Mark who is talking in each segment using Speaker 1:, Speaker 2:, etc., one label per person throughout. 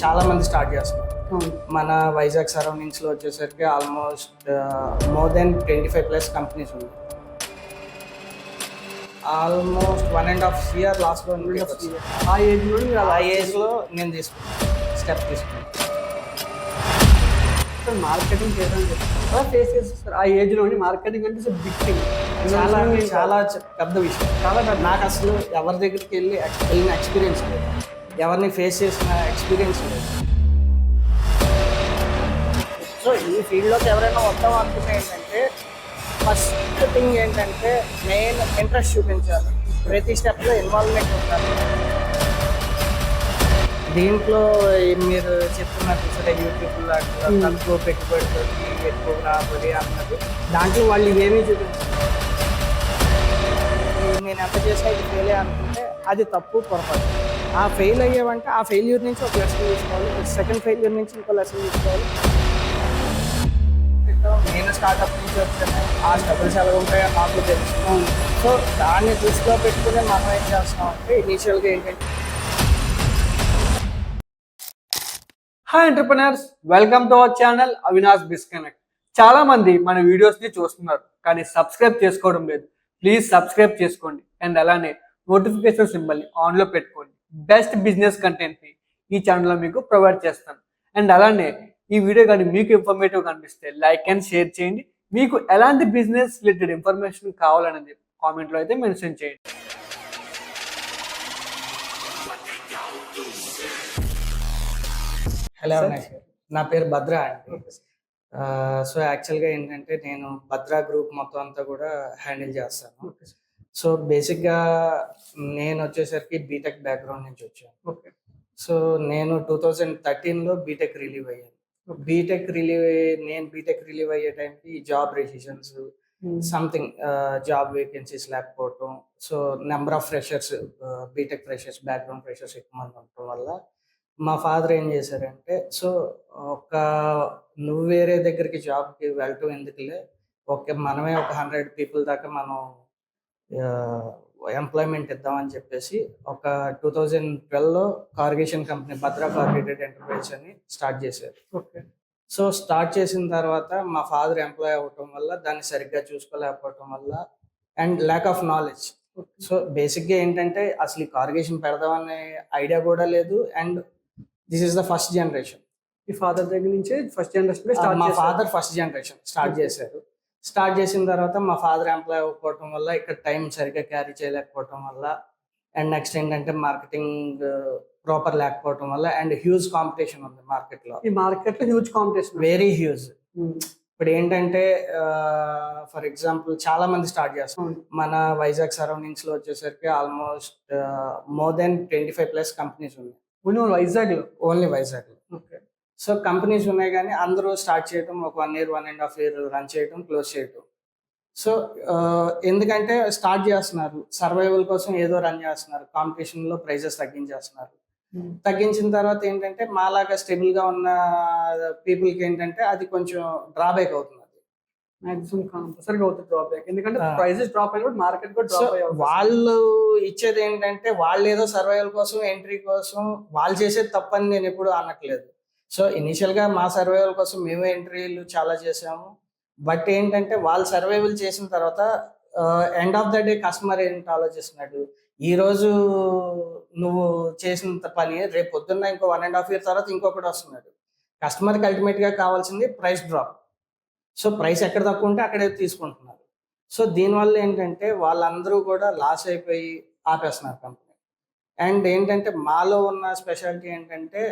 Speaker 1: చాలా మంది స్టార్ట్ చేస్తున్నారు.
Speaker 2: అవును.
Speaker 1: మన వైజాగ్ సరౌండింగ్స్ లో వచ్చేసరికి ఆల్మోస్ట్ మోర్ దెన్ 25+ కంపెనీస్ ఉన్నాయి. ఆల్మోస్ట్ 1.5 year లాస్ట్ లో
Speaker 2: ఆ ఏజ్ లో
Speaker 1: ఆ ఏజ్ లో నేను స్టెప్ తీసుకున్నాను.
Speaker 2: మార్కెటింగ్ చేయడానికి ఫేస్ చేస్తారు. ఆ ఏజ్ లోని మార్కెటింగ్ అంటే బిగ్ థింగ్,
Speaker 1: చాలా చాలా పెద్ద విషయం. చాలా పెద్ద. నాకు అసలు ఎవరి దగ్గరికి వెళ్ళిన ఎక్స్పీరియన్స్ లేదు, ఎవరిని ఫేస్ చేసిన ఎక్స్పీరియన్స్ లేదు. సో ఈ ఫీల్డ్లోకి ఎవరైనా వద్దాం అనుకుంటే ఏంటంటే ఫస్ట్ థింగ్ ఏంటంటే మెయిన్ ఇంట్రెస్ట్ చూపించాలి, ప్రతి స్టెప్లో ఇన్వాల్వ్మెంట్ ఉండాలి. దీంట్లో మీరు చెప్తున్నారు సరే యూట్యూబ్లో తక్కువ పెట్టుబడితో ఎక్కువ రాబడి అన్నది, దాంట్లో వాళ్ళు ఏమీ చూపించారు. నేను ఎంత చేసినా ఇది ఫెయిల్ అనుకుంటే అది తప్పు, పొరపాటు. ఆ ఫెయిల్ అయ్యేవంటే ఆ ఫెయిల్యూర్ నుంచి ఒక లెసన్ తీసుకోవాలి, సెకండ్ ఫెయిల్యూర్ నుంచి ఇంకో లెసన్ తీసుకోవాలి. నేను స్టార్ట్అప్ నుంచి వచ్చాను, ఆ స్ట్రగుల్స్ ఎలా ఉంటాయో నాకు తెలుసు. సో దాన్ని దృష్టిలో పెట్టుకుని మనం ఏం చేస్తాం అంటే ఇనీషియల్గా ఏంటంటే
Speaker 2: hi entrepreneurs, welcome to our channel Avinash Bizconnect. చాలా మంది మన వీడియోస్ ని చూస్తున్నారు కానీ సబ్స్క్రైబ్ చేసుకోవడం లేదు. ప్లీజ్ సబ్స్క్రైబ్ చేసుకోండి అండ్ అలానే నోటిఫికేషన్ సింబల్ ని ఆన్ లో పెట్టుకోండి. బెస్ట్ బిజినెస్ కంటెంట్ ని ఈ ఛానల్లో మీకు ప్రొవైడ్ చేస్తాను. అండ్ అలానే ఈ వీడియో కానీ మీకు ఇన్ఫర్మేటివ్ కనిపిస్తే లైక్ అండ్ షేర్ చేయండి. మీకు ఎలాంటి బిజినెస్ రిలేటెడ్ ఇన్ఫర్మేషన్ కావాలనేది కామెంట్ లో అయితే మెన్షన్ చేయండి.
Speaker 1: హలో అవినాష్ గారు, నా పేరు భద్ర అండి. సో యాక్చువల్గా ఏంటంటే నేను భద్రా గ్రూప్ మొత్తం అంతా కూడా హ్యాండిల్ చేస్తాను. సో బేసిక్గా నేను వచ్చేసరికి బీటెక్ బ్యాక్గ్రౌండ్ నుంచి వచ్చాను.
Speaker 2: ఓకే.
Speaker 1: సో నేను 2013లో బీటెక్ రిలీవ్ అయ్యాను. నేను బీటెక్ రిలీవ్ అయ్యే టైంకి job recessions something job vacancies లేకపోవటం, so number of freshers, B Tech freshers, background freshers ఎక్కువ మంది ఉండటం వల్ల మా ఫాదర్ ఏం చేశారంటే, సో నువ్వు వేరే దగ్గరికి జాబ్కి వెళ్ళటం ఎందుకులే, ఓకే మనమే ఒక 100 పీపుల్ దాకా మనం ఎంప్లాయ్మెంట్ ఇద్దామని చెప్పేసి ఒక 2012లో కార్గేషన్ కంపెనీ భద్రా కార్గేటెడ్ ఎంటర్ప్రైజ్ అని స్టార్ట్ చేశారు.
Speaker 2: ఓకే.
Speaker 1: సో స్టార్ట్ చేసిన తర్వాత మా ఫాదర్ ఎంప్లాయ్ అవ్వటం వల్ల దాన్ని సరిగ్గా చూసుకోలేకపోవటం వల్ల and lack of knowledge. So బేసిక్గా ఏంటంటే అసలు ఈ కార్గేషన్ పెడదామనే ఐడియా కూడా లేదు. And this is the first generation.
Speaker 2: ఈ ఫాదర్ దగ్గర నుంచి ఫస్ట్ జనరేషన్
Speaker 1: మా ఫాదర్ ఫస్ట్ జనరేషన్ స్టార్ట్ చేశారు. స్టార్ట్ చేసిన తర్వాత మా ఫాదర్ ఎంప్లాయ్ అవ్వకపోవటం వల్ల ఇక్కడ టైం సరిగ్గా క్యారీ చేయలేకపోవటం వల్ల అండ్ నెక్స్ట్ ఏంటంటే మార్కెటింగ్ ప్రాపర్ లేకపోవటం వల్ల అండ్ హ్యూజ్ కాంపిటీషన్ ఉంది మార్కెట్లో.
Speaker 2: ఈ మార్కెట్లో హ్యూజ్ కాంపిటీషన్,
Speaker 1: వెరీ హ్యూజ్. ఇప్పుడు ఏంటంటే ఫర్ ఎగ్జాంపుల్ చాలా మంది స్టార్ట్ చేస్తాం. మన వైజాగ్ సరౌండింగ్స్ లో వచ్చేసరికి ఆల్మోస్ట్ మోర్ దెన్ 25+ కంపెనీస్ ఉన్నాయి. Only Vizag.
Speaker 2: Okay.
Speaker 1: So companies ఉన్నాయి కానీ అందరూ స్టార్ట్ చేయటం ఒక 1 year 1.5 year రన్ చేయటం, క్లోజ్ చేయటం. సో ఎందుకంటే స్టార్ట్ చేస్తున్నారు, సర్వైవల్ కోసం ఏదో రన్ చేస్తున్నారు, కాంపిటీషన్లో ప్రైజెస్ తగ్గించేస్తున్నారు. తగ్గించిన తర్వాత ఏంటంటే మాలాగా స్టేబుల్ గా ఉన్న పీపుల్కి ఏంటంటే అది కొంచెం డ్రాబ్యాక్ అవుతుంది.
Speaker 2: మాక్సిమం కంపల్సరీగా అవుతుంది డ్రాబ్యాక్, ఎందుకంటే ప్రైసెస్ డ్రాప్ అయినప్పుడు మార్కెట్ కూడా డ్రాప్ అయ్యారు.
Speaker 1: వాళ్ళు ఇచ్చేది ఏంటంటే వాళ్ళు ఏదో సర్వైవల్ కోసం, ఎంట్రీ కోసం వాళ్ళు చేసేది తప్పని నేను ఎప్పుడు అనట్లేదు. సో ఇనిషియల్ గా మా సర్వైవల్ కోసం మేము ఎంట్రీలు చాలా చేసాము. బట్ ఏంటంటే వాళ్ళు సర్వైవల్ చేసిన తర్వాత end of the day customer ఏంటి ఆలోచిస్తున్నాడు, ఈ రోజు నువ్వు చేసిన పని రేపు పొద్దున్న ఇంకో 1.5 year తర్వాత ఇంకొకటి వస్తున్నాడు. కస్టమర్కి అల్టిమేట్ గా కావాల్సింది ప్రైస్ డ్రాప్. సో ప్రైస్ ఎక్కడ తక్కువ ఉంటే అక్కడే తీసుకుంటున్నారు. సో దీనివల్ల ఏంటంటే వాళ్ళందరూ కూడా లాస్ అయిపోయి ఆపేస్తున్నారు కంపెనీ. అండ్ ఏంటంటే మాలో ఉన్న స్పెషాలిటీ ఏంటంటే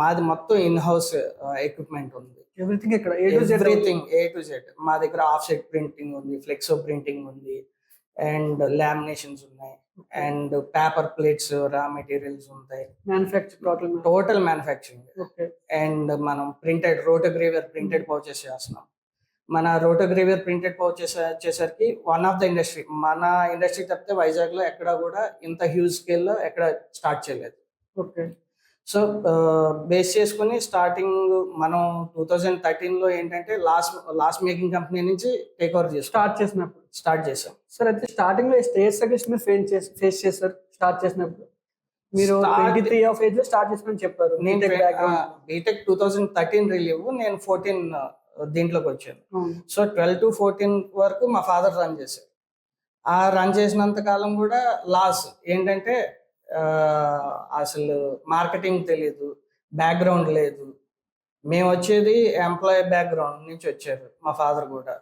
Speaker 1: మాది మొత్తం ఇన్ హౌస్ ఎక్విప్మెంట్ ఉంది.
Speaker 2: ఎవ్రీథింగ్ ఇక్కడ
Speaker 1: ఎవ్రీథింగ్ A to Z. మా దగ్గర ఆఫ్ సెట్ ప్రింటింగ్ ఉంది, ఫ్లెక్సో ప్రింటింగ్ ఉంది, అండ్ లామినేషన్స్ ఉన్నాయి, అండ్ పేపర్ ప్లేట్స్, రా మెటీరియల్స్ ఉంటాయి, టోటల్ మ్యానుఫ్యాక్చరింగ్. అండ్ మనం ప్రింటెడ్ రోటోగ్రేవియర్ ప్రింటెడ్ పౌచెస్ చేస్తున్నాం. మన రోటోగ్రేవియర్ ప్రింటెడ్ పౌచెస్ వచ్చేసరికి వన్ ఆఫ్ ద ఇండస్ట్రీ, మన ఇండస్ట్రీ తప్పితే వైజాగ్ లో ఎక్కడ కూడా ఇంత హ్యూజ్ స్కేల్లో ఎక్కడ స్టార్ట్ చేయలేదు.
Speaker 2: ఓకే.
Speaker 1: సో బేస్ చేసుకుని స్టార్టింగ్ మనం 2013లో ఏంటంటే లాస్ట్ మేకింగ్ కంపెనీ నుంచి టేక్ ఓవర్ స్టార్ట్ చేసాం.
Speaker 2: సార్ అయితే స్టార్టింగ్ లో స్టేజ్ సజెషన్ ఫేస్ చేశారు స్టార్ట్ చేసినప్పుడు? మీరు
Speaker 1: Start-
Speaker 2: 23 ఆఫ్ ఏజ్ లో స్టార్ట్ చేసుకుని చెప్పారు.
Speaker 1: నేను
Speaker 2: BTech background.
Speaker 1: బీటెక్ 2013 రిలీవ్, నేను 14 దీంట్లోకి వచ్చాను.
Speaker 2: అవును.
Speaker 1: సో 12 టు 14 వరకు మా ఫాదర్ రన్ చేశారు. ఆ రన్ చేసినంత కాలం కూడా లాస్ ఏంటంటే ఆ, అసలు మార్కెటింగ్ తెలియదు, బ్యాక్గ్రౌండ్ లేదు. మేము వచ్చేది ఎంప్లాయీ బ్యాక్గ్రౌండ్ నుంచి వచ్చారు మా ఫాదర్ కూడా.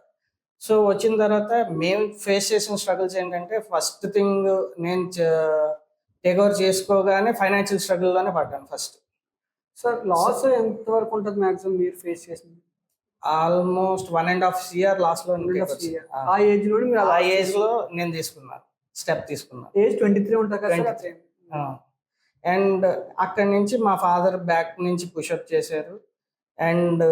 Speaker 1: సో వచ్చిన తర్వాత మేము ఫేస్ చేసిన స్ట్రగుల్స్ ఏంటంటే, ఫస్ట్ థింగ్ నేను టేక్ ఓవర్ చేసుకోగానే ఫైనాన్షియల్ స్ట్రగుల్లోనే పడ్డాను ఫస్ట్.
Speaker 2: సార్ లాస్ ఎంత వరకు ఉంటుంది మాక్సిమం మీరు ఫేస్ చేసింది?
Speaker 1: ఆల్మోస్ట్ 1.5 ఇయర్ లాస్ట్ లో
Speaker 2: ఆ ఏజ్ లో మీరు
Speaker 1: ఆ ఏజ్ లో నేను తీసుకున్నాను, స్టెప్ తీసుకున్నాను.
Speaker 2: ఏజ్ 23 ఉంటుంది కదా సార్?
Speaker 1: 23. అండ్ అక్కడి నుంచి మా ఫాదర్ బ్యాక్ నుంచి పుషప్ చేశారు. అండ్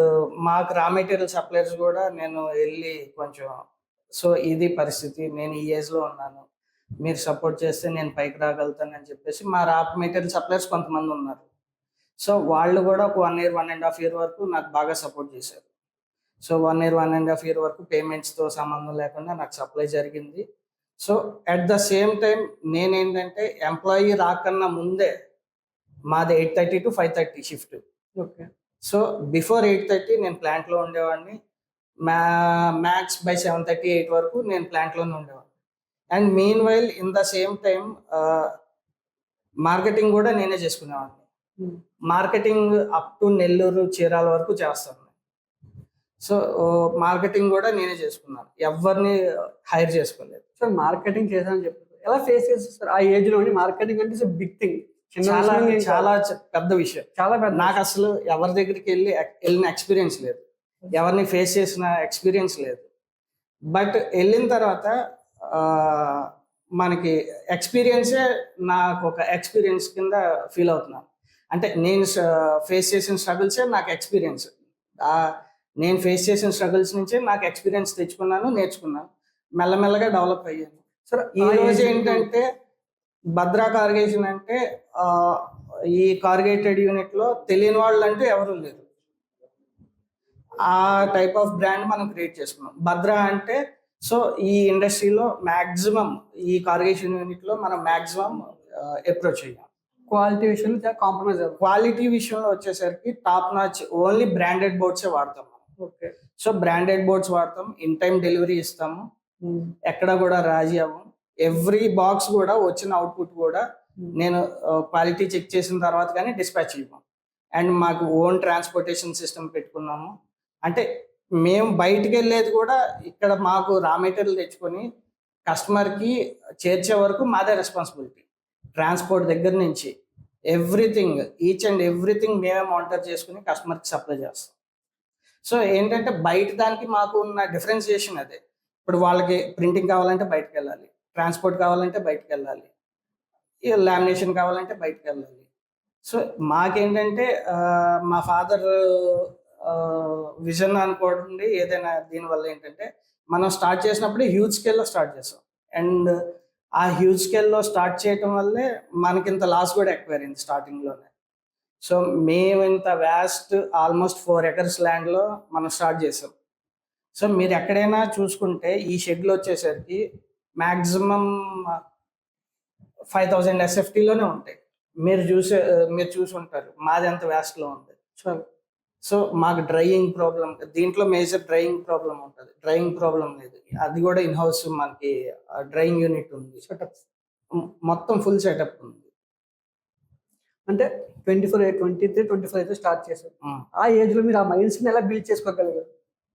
Speaker 1: మాకు రా మెటీరియల్ సప్లైర్స్ కూడా నేను వెళ్ళి కొంచెం, సో ఇది పరిస్థితి, నేను ఈ ఏజ్ లో ఉన్నాను, మీరు సపోర్ట్ చేస్తే నేను పైకి రాగలుగుతానని చెప్పేసి మా రా మెటీరియల్ సప్లైర్స్ కొంతమంది ఉన్నారు. సో వాళ్ళు కూడా ఒక 1 ఇయర్ 1.5 ఇయర్ వరకు నాకు బాగా సపోర్ట్ చేశారు. సో 1 ఇయర్ 1.5 ఇయర్ వరకు పేమెంట్స్తో సంబంధం లేకుండా నాకు సప్లై జరిగింది. So at the same time నేనేంటంటే ఎంప్లాయీ రాకన్నా ముందే మాది 8:30 to 5:30 shift.
Speaker 2: Okay.
Speaker 1: So before 8:30 నేను ప్లాంట్లో ఉండేవాడిని. మ్యాక్స్ బై 7:30 8 వరకు నేను ప్లాంట్లోనే ఉండేవాడిని. And mean while in the same time marketing కూడా నేనే చేసుకునేవాడిని. Marketing up to Nellore Chirala వరకు చేస్తాను. సో మార్కెటింగ్ కూడా నేనే చేసుకున్నాను, ఎవరిని హైర్ చేసుకోలేదు.
Speaker 2: సార్ మార్కెటింగ్ చేశానని చెప్పారు, ఎలా ఫేస్ చేస్తారు సార్ ఆ ఏజ్ లో? మార్కెటింగ్ అంటే బిగ్ థింగ్,
Speaker 1: చాలా చాలా పెద్ద విషయం.
Speaker 2: చాలా పెద్ద.
Speaker 1: నాకు అసలు ఎవరి దగ్గరికి వెళ్ళిన ఎక్స్పీరియన్స్ లేదు, ఎవరిని ఫేస్ చేసిన ఎక్స్పీరియన్స్ లేదు. బట్ వెళ్ళిన తర్వాత మనకి ఎక్స్పీరియన్సే నాకు ఒక ఎక్స్పీరియన్స్ కింద ఫీల్ అవుతున్నాను. అంటే నేను ఫేస్ చేసిన స్ట్రగుల్సే నాకు ఎక్స్పీరియన్స్. నేను ఫేస్ చేసిన స్ట్రగుల్స్ నుంచే నాకు ఎక్స్పీరియన్స్ తెచ్చుకున్నాను, నేర్చుకున్నాను, మెల్లమెల్లగా డెవలప్ అయ్యాను.
Speaker 2: సార్
Speaker 1: ఈ రోజు ఏంటంటే భద్రా కార్గేషన్ అంటే ఈ కార్గేటెడ్ యూనిట్ లో తెలియని వాళ్ళు అంటే ఎవరు లేరు. ఆ టైప్ ఆఫ్ బ్రాండ్ మనం క్రియేట్ చేసుకున్నాం. భద్రా అంటే సో ఈ ఇండస్ట్రీలో మాక్సిమం ఈ కార్గేషన్ యూనిట్ లో మనం మాక్సిమం అప్రోచ్ అయ్యాం.
Speaker 2: క్వాలిటీ విషయంలో చాలా కాంప్రమైజ్ అవ్వాలి.
Speaker 1: క్వాలిటీ విషయంలో వచ్చేసరికి టాప్ నాచ్, ఓన్లీ బ్రాండెడ్ బోర్డ్సే వాడతాం.
Speaker 2: ఓకే.
Speaker 1: సో బ్రాండెడ్ బోర్డ్స్ వాడతాం, ఇన్ టైం డెలివరీ ఇస్తాము, ఎక్కడ కూడా రాజీ అవ్వం. ఎవ్రీ బాక్స్ కూడా వచ్చిన అవుట్పుట్ కూడా నేను క్వాలిటీ చెక్ చేసిన తర్వాత కానీ డిస్పాచ్ ఇవ్వం. అండ్ మాకు ఓన్ ట్రాన్స్పోర్టేషన్ సిస్టమ్ పెట్టుకున్నాము. అంటే మేము బయటికి వెళ్ళేది కూడా ఇక్కడ మాకు రా మెటీరియల్ తెచ్చుకొని కస్టమర్కి చేర్చే వరకు మాదే రెస్పాన్సిబిలిటీ. ట్రాన్స్పోర్ట్ దగ్గర నుంచి ఎవ్రీథింగ్, ఈచ్ అండ్ ఎవ్రీథింగ్ మేమే మానిటర్ చేసుకుని కస్టమర్కి సప్లై చేస్తాం. సో ఏంటంటే బయట దానికి మాకు ఉన్న డిఫరెన్సియేషన్ అదే. ఇప్పుడు వాళ్ళకి ప్రింటింగ్ కావాలంటే బయటకు వెళ్ళాలి, ట్రాన్స్పోర్ట్ కావాలంటే బయటకు వెళ్ళాలి, లామినేషన్ కావాలంటే బయటకు వెళ్ళాలి. సో మాకేంటంటే మా ఫాదర్ విజన్ అనుకోండి ఏదైనా, దీనివల్ల ఏంటంటే మనం స్టార్ట్ చేసినప్పుడు హ్యూజ్ స్కేల్లో స్టార్ట్ చేస్తాం. అండ్ ఆ హ్యూజ్ స్కేల్లో స్టార్ట్ చేయటం వల్లే మనకి ఇంత లాస్ కూడా ఎక్కువైంది స్టార్టింగ్లోనే. సో మేము ఇంత వ్యాస్ట్ ఆల్మోస్ట్ 4 acres ల్యాండ్లో మనం స్టార్ట్ చేసాం. సో మీరు ఎక్కడైనా చూసుకుంటే ఈ షెడ్లు వచ్చేసరికి మ్యాక్సిమం 5000 SFTలోనే ఉంటాయి. మీరు చూసి ఉంటారు మాది ఎంత వ్యాస్ట్లో ఉంది. సో మాకు డ్రైయింగ్ ప్రాబ్లం, దీంట్లో మేజర్ డ్రైయింగ్ ప్రాబ్లం ఉంటుంది. డ్రైయింగ్ ప్రాబ్లం లేదు, అది కూడా ఇన్ హౌస్ మనకి డ్రైయింగ్ యూనిట్ ఉంది, సెటప్ మొత్తం ఫుల్ సెటప్ ఉంది.
Speaker 2: అంటే 23-24 అయితే స్టార్ట్ చేశారు. ఆ ఏజ్ లో మీరు ఆ మైండ్స్ ఎలా బిల్డ్ చేసుకోగలిగారు?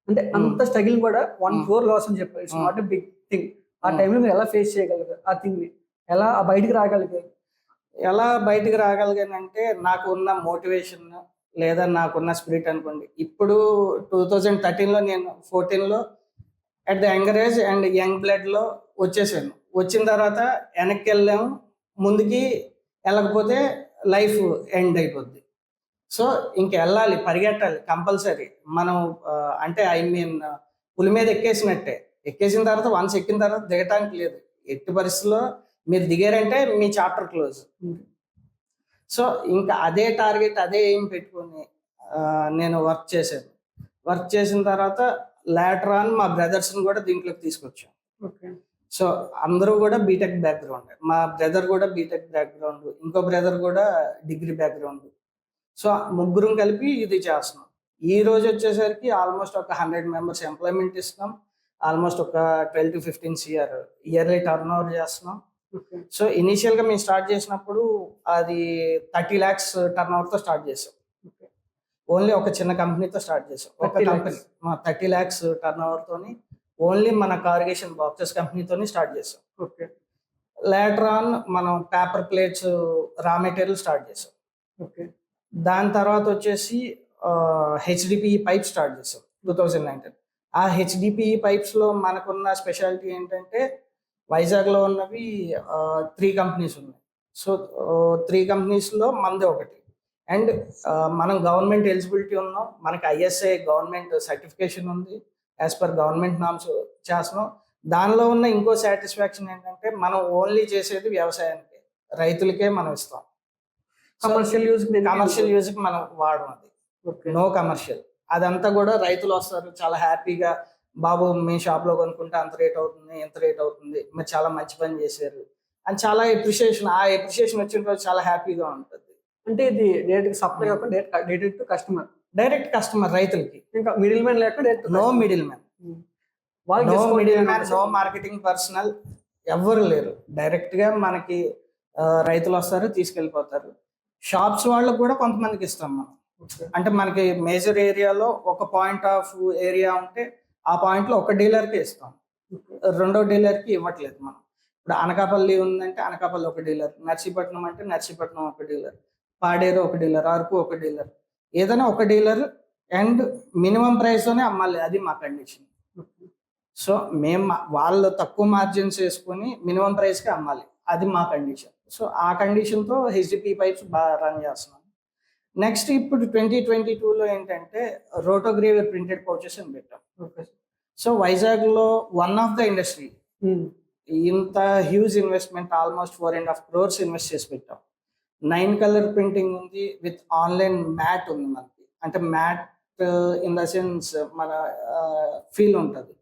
Speaker 2: అంటే అంత స్ట్రగిల్ కూడా 1 crore లాస్ అని చెప్పారు, it's not a big thing. ఆ టైంలో మీరు ఎలా ఫేస్ చేయగలిగారు? ఆ థింగ్ ని ఎలా బయటికి రాగలిగారు?
Speaker 1: ఎలా బయటికి రాగలిగానంటే నాకు ఉన్న మోటివేషన్ లేదా నాకున్న స్పిరిట్ అనుకోండి. ఇప్పుడు 2013లో నేను 14లో at the younger age and young బ్లడ్లో వచ్చేసాను. వచ్చిన తర్వాత వెనక్కి వెళ్ళాము, ముందుకి వెళ్ళకపోతే లైఫ్ ఎండ్ అయిపోద్ది. సో ఇంక వెళ్ళాలి, పరిగెట్టాలి కంపల్సరీ. మనం అంటే ఐ మీన్ పులి మీద ఎక్కేసినట్టే. ఎక్కేసిన తర్వాత వన్స్ ఎక్కిన తర్వాత దిగటానికి లేదు. ఎట్టి పరిస్థితుల్లో మీరు దిగారంటే మీ చాప్టర్ క్లోజ్. సో ఇంకా అదే టార్గెట్, అదే ఎయిమ్ పెట్టుకొని నేను వర్క్ చేశాను. వర్క్ చేసిన తర్వాత లేటర్ ఆన్ మా బ్రదర్స్ని కూడా దీంట్లోకి తీసుకొచ్చాను.
Speaker 2: ఓకే.
Speaker 1: సో అందరూ కూడా బీటెక్ బ్యాక్గ్రౌండ్. మా బ్రదర్ కూడా బీటెక్ బ్యాక్గ్రౌండ్, ఇంకో బ్రదర్ కూడా డిగ్రీ బ్యాక్గ్రౌండ్. సో ముగ్గురం కలిపి ఇది చేస్తున్నాం. ఈ రోజు వచ్చేసరికి ఆల్మోస్ట్ ఒక 100 మెంబర్స్ ఎంప్లాయ్మెంట్ ఇస్తున్నాం. ఆల్మోస్ట్ ఒక 12 to 15 CR yearly turn over చేస్తున్నాం. సో ఇనీషియల్ గా మేము స్టార్ట్ చేసినప్పుడు అది 30 lakhs టర్న్ ఓవర్ తో స్టార్ట్ చేసాం. ఓన్లీ ఒక చిన్న కంపెనీతో స్టార్ట్ చేసాం. ఒక
Speaker 2: 30
Speaker 1: కంపెనీ 30 lakhs టర్న్ ఓవర్ తోని ఓన్లీ మన కార్గేషన్ బాక్సెస్ కంపెనీతోని స్టార్ట్ చేసాం.
Speaker 2: ఓకే.
Speaker 1: లేటర్ ఆన్ మనం paper plates raw material start చేసాం.
Speaker 2: ఓకే.
Speaker 1: దాని తర్వాత వచ్చేసి హెచ్డిపిఈ పైప్ స్టార్ట్ చేసాం 2019. ఆ హెచ్డిపిఈ పైప్స్ లో మనకున్న స్పెషాలిటీ ఏంటంటే వైజాగ్ లో ఉన్నవి 3 కంపెనీస్ ఉన్నాయి. సో 3 కంపెనీస్ లో మనది ఒకటి. అండ్ మనం గవర్నమెంట్ ఎలిజిబిలిటీ ఉన్నాం, మనకి ఐఎస్ఐ గవర్నమెంట్ సర్టిఫికేషన్ ఉంది, యాజ్ పర్ గవర్నమెంట్ నామ్స్ చేస్తున్నాం. దానిలో ఉన్న ఇంకో సాటిస్ఫాక్షన్ ఏంటంటే మనం ఓన్లీ చేసేది వ్యవసాయానికి, రైతులకే మనం ఇస్తాం.
Speaker 2: కమర్షియల్ యూజ్
Speaker 1: కి మనం వాడడం అది.
Speaker 2: ఓకే.
Speaker 1: No commercial. అదంతా కూడా రైతులు వస్తారు చాలా హ్యాపీగా, బాబు మీ షాప్ లో కొనుక్కుంటే అంత రేట్ అవుతుంది, ఎంత రేట్ అవుతుంది, మీరు చాలా మంచి పని చేశారు అని చాలా ఎప్రిషియేషన్. ఆ ఎప్రిషియేషన్ వచ్చిన రోజు చాలా హ్యాపీగా ఉంటుంది.
Speaker 2: అంటే ఇది డైరెక్ట్ సప్లై కాకుండా direct to customer,
Speaker 1: direct customer రైతులకి.
Speaker 2: ఇంకా మిడిల్ మ్యాన్ లేక direct
Speaker 1: no middleman, no middleman, no marketing personal, ఎవ్వరు లేరు. డైరెక్ట్ గా మనకి రైతులు వస్తారు, తీసుకెళ్ళిపోతారు. షాప్స్ వాళ్ళకు కూడా కొంతమందికి ఇస్తాం మనం. అంటే మనకి మేజర్ ఏరియాలో ఒక పాయింట్ ఆఫ్ ఏరియా ఉంటే ఆ పాయింట్ లో ఒక డీలర్కి ఇస్తాం, రెండో డీలర్కి ఇవ్వట్లేదు మనం. ఇప్పుడు అనకాపల్లి ఉందంటే అనకాపల్లి ఒక డీలర్, నర్సీపట్నం అంటే నర్సీపట్నం ఒక డీలర్, పాడేరు ఒక డీలర్, అరకు ఒక డీలర్, ఏదైనా ఒక డీలర్. అండ్ మినిమం ప్రైస్ తోనే అమ్మాలి, అది మా కండిషన్. సో మేము వాళ్ళు తక్కువ మార్జిన్స్ వేసుకొని మినిమం ప్రైస్కి అమ్మాలి, అది మా కండిషన్. సో ఆ కండిషన్తో హెచ్డిపి పైప్స్ బాగా రన్ చేస్తున్నాం. నెక్స్ట్ ఇప్పుడు 2022లో ఏంటంటే రోటోగ్రేవర్ ప్రింటెడ్ పౌచెస్ అని పెట్టాం. సో వైజాగ్లో వన్ ఆఫ్ ద ఇండస్ట్రీ ఇంత huge investment almost 4.5 crores invest చేసి పెట్టాం. 9 color ప్రింటింగ్ ఉంది, విత్ ఆన్లైన్ మ్యాట్ ఉంది మనకి. అంటే మ్యాట్ ఇన్ ద సెన్స్ మన ఫీల్ ఉంటుంది.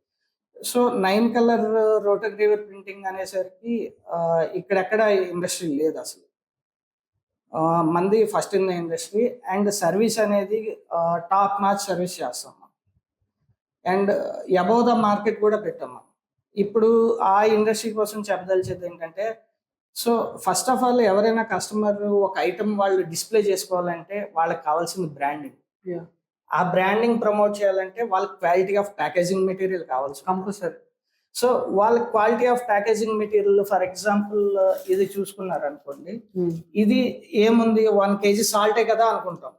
Speaker 1: సో 9 color రోటోగ్రేవర్ ప్రింటింగ్ అనేసరికి ఇక్కడెక్కడ ఇండస్ట్రీ లేదు అసలు. మంది first in the industry. And service అనేది టాప్ నాచ్ సర్వీస్ చేస్తాం మనం. అండ్ అబౌవ్ ద మార్కెట్ కూడా పెట్టాం మనం. ఇప్పుడు ఆ ఇండస్ట్రీ కోసం చెప్పదలిచేది ఏంటంటే, సో ఫస్ట్ ఆఫ్ ఆల్ ఎవరైనా కస్టమర్ ఒక ఐటమ్ వాళ్ళు డిస్ప్లే చేసుకోవాలంటే వాళ్ళకి కావాల్సింది బ్రాండింగ్. ఆ బ్రాండింగ్ ప్రమోట్ చేయాలంటే వాళ్ళకి క్వాలిటీ ఆఫ్ ప్యాకేజింగ్ మెటీరియల్ కావాల్సి
Speaker 2: కంపల్సరీ.
Speaker 1: సో వాళ్ళకి quality of packaging material, for example ఇది చూసుకున్నారు అనుకోండి, ఇది ఏముంది 1 kg సాల్టే కదా అనుకుంటాం.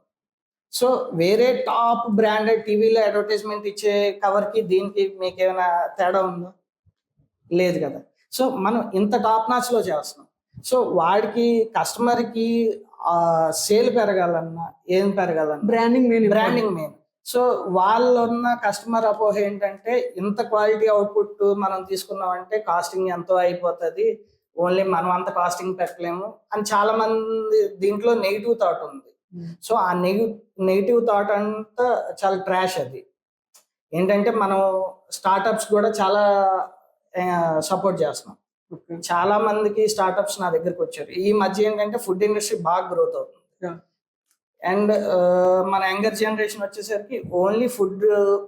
Speaker 1: సో వేరే టాప్ బ్రాండెడ్ టీవీలో అడ్వర్టైజ్మెంట్ ఇచ్చే కవర్కి దీనికి మీకు ఏమైనా తేడా ఉందా? లేదు కదా. సో మనం ఇంత టాప్ నాచ్లో చేస్తున్నాం. సో వాడికి కస్టమర్కి సేల్ పెరగాలన్నా ఏం పెరగాలన్నా బ్రాండింగ్ మెయిన్. సో వాళ్ళున్న కస్టమర్ అపోహ ఏంటంటే ఇంత క్వాలిటీ అవుట్పుట్ మనం తీసుకున్నామంటే కాస్టింగ్ ఎంతో అయిపోతుంది, ఓన్లీ మనం అంత కాస్టింగ్ పెట్టలేము అని చాలా మంది దీంట్లో నెగిటివ్ థాట్ ఉంది. సో ఆ నెగిటివ్ థాట్ అంతా చాలా ట్రాష్. అది ఏంటంటే మనం స్టార్టప్స్ కూడా చాలా సపోర్ట్ చేస్తున్నాం. చాలా మందికి స్టార్టప్స్ నా దగ్గరకు వచ్చారు. ఈ మధ్య ఏంటంటే ఫుడ్ ఇండస్ట్రీ బాగా గ్రోత్ అవుతుంది. అండ్ మన యంగర్ జనరేషన్ వచ్చేసరికి ఓన్లీ ఫుడ్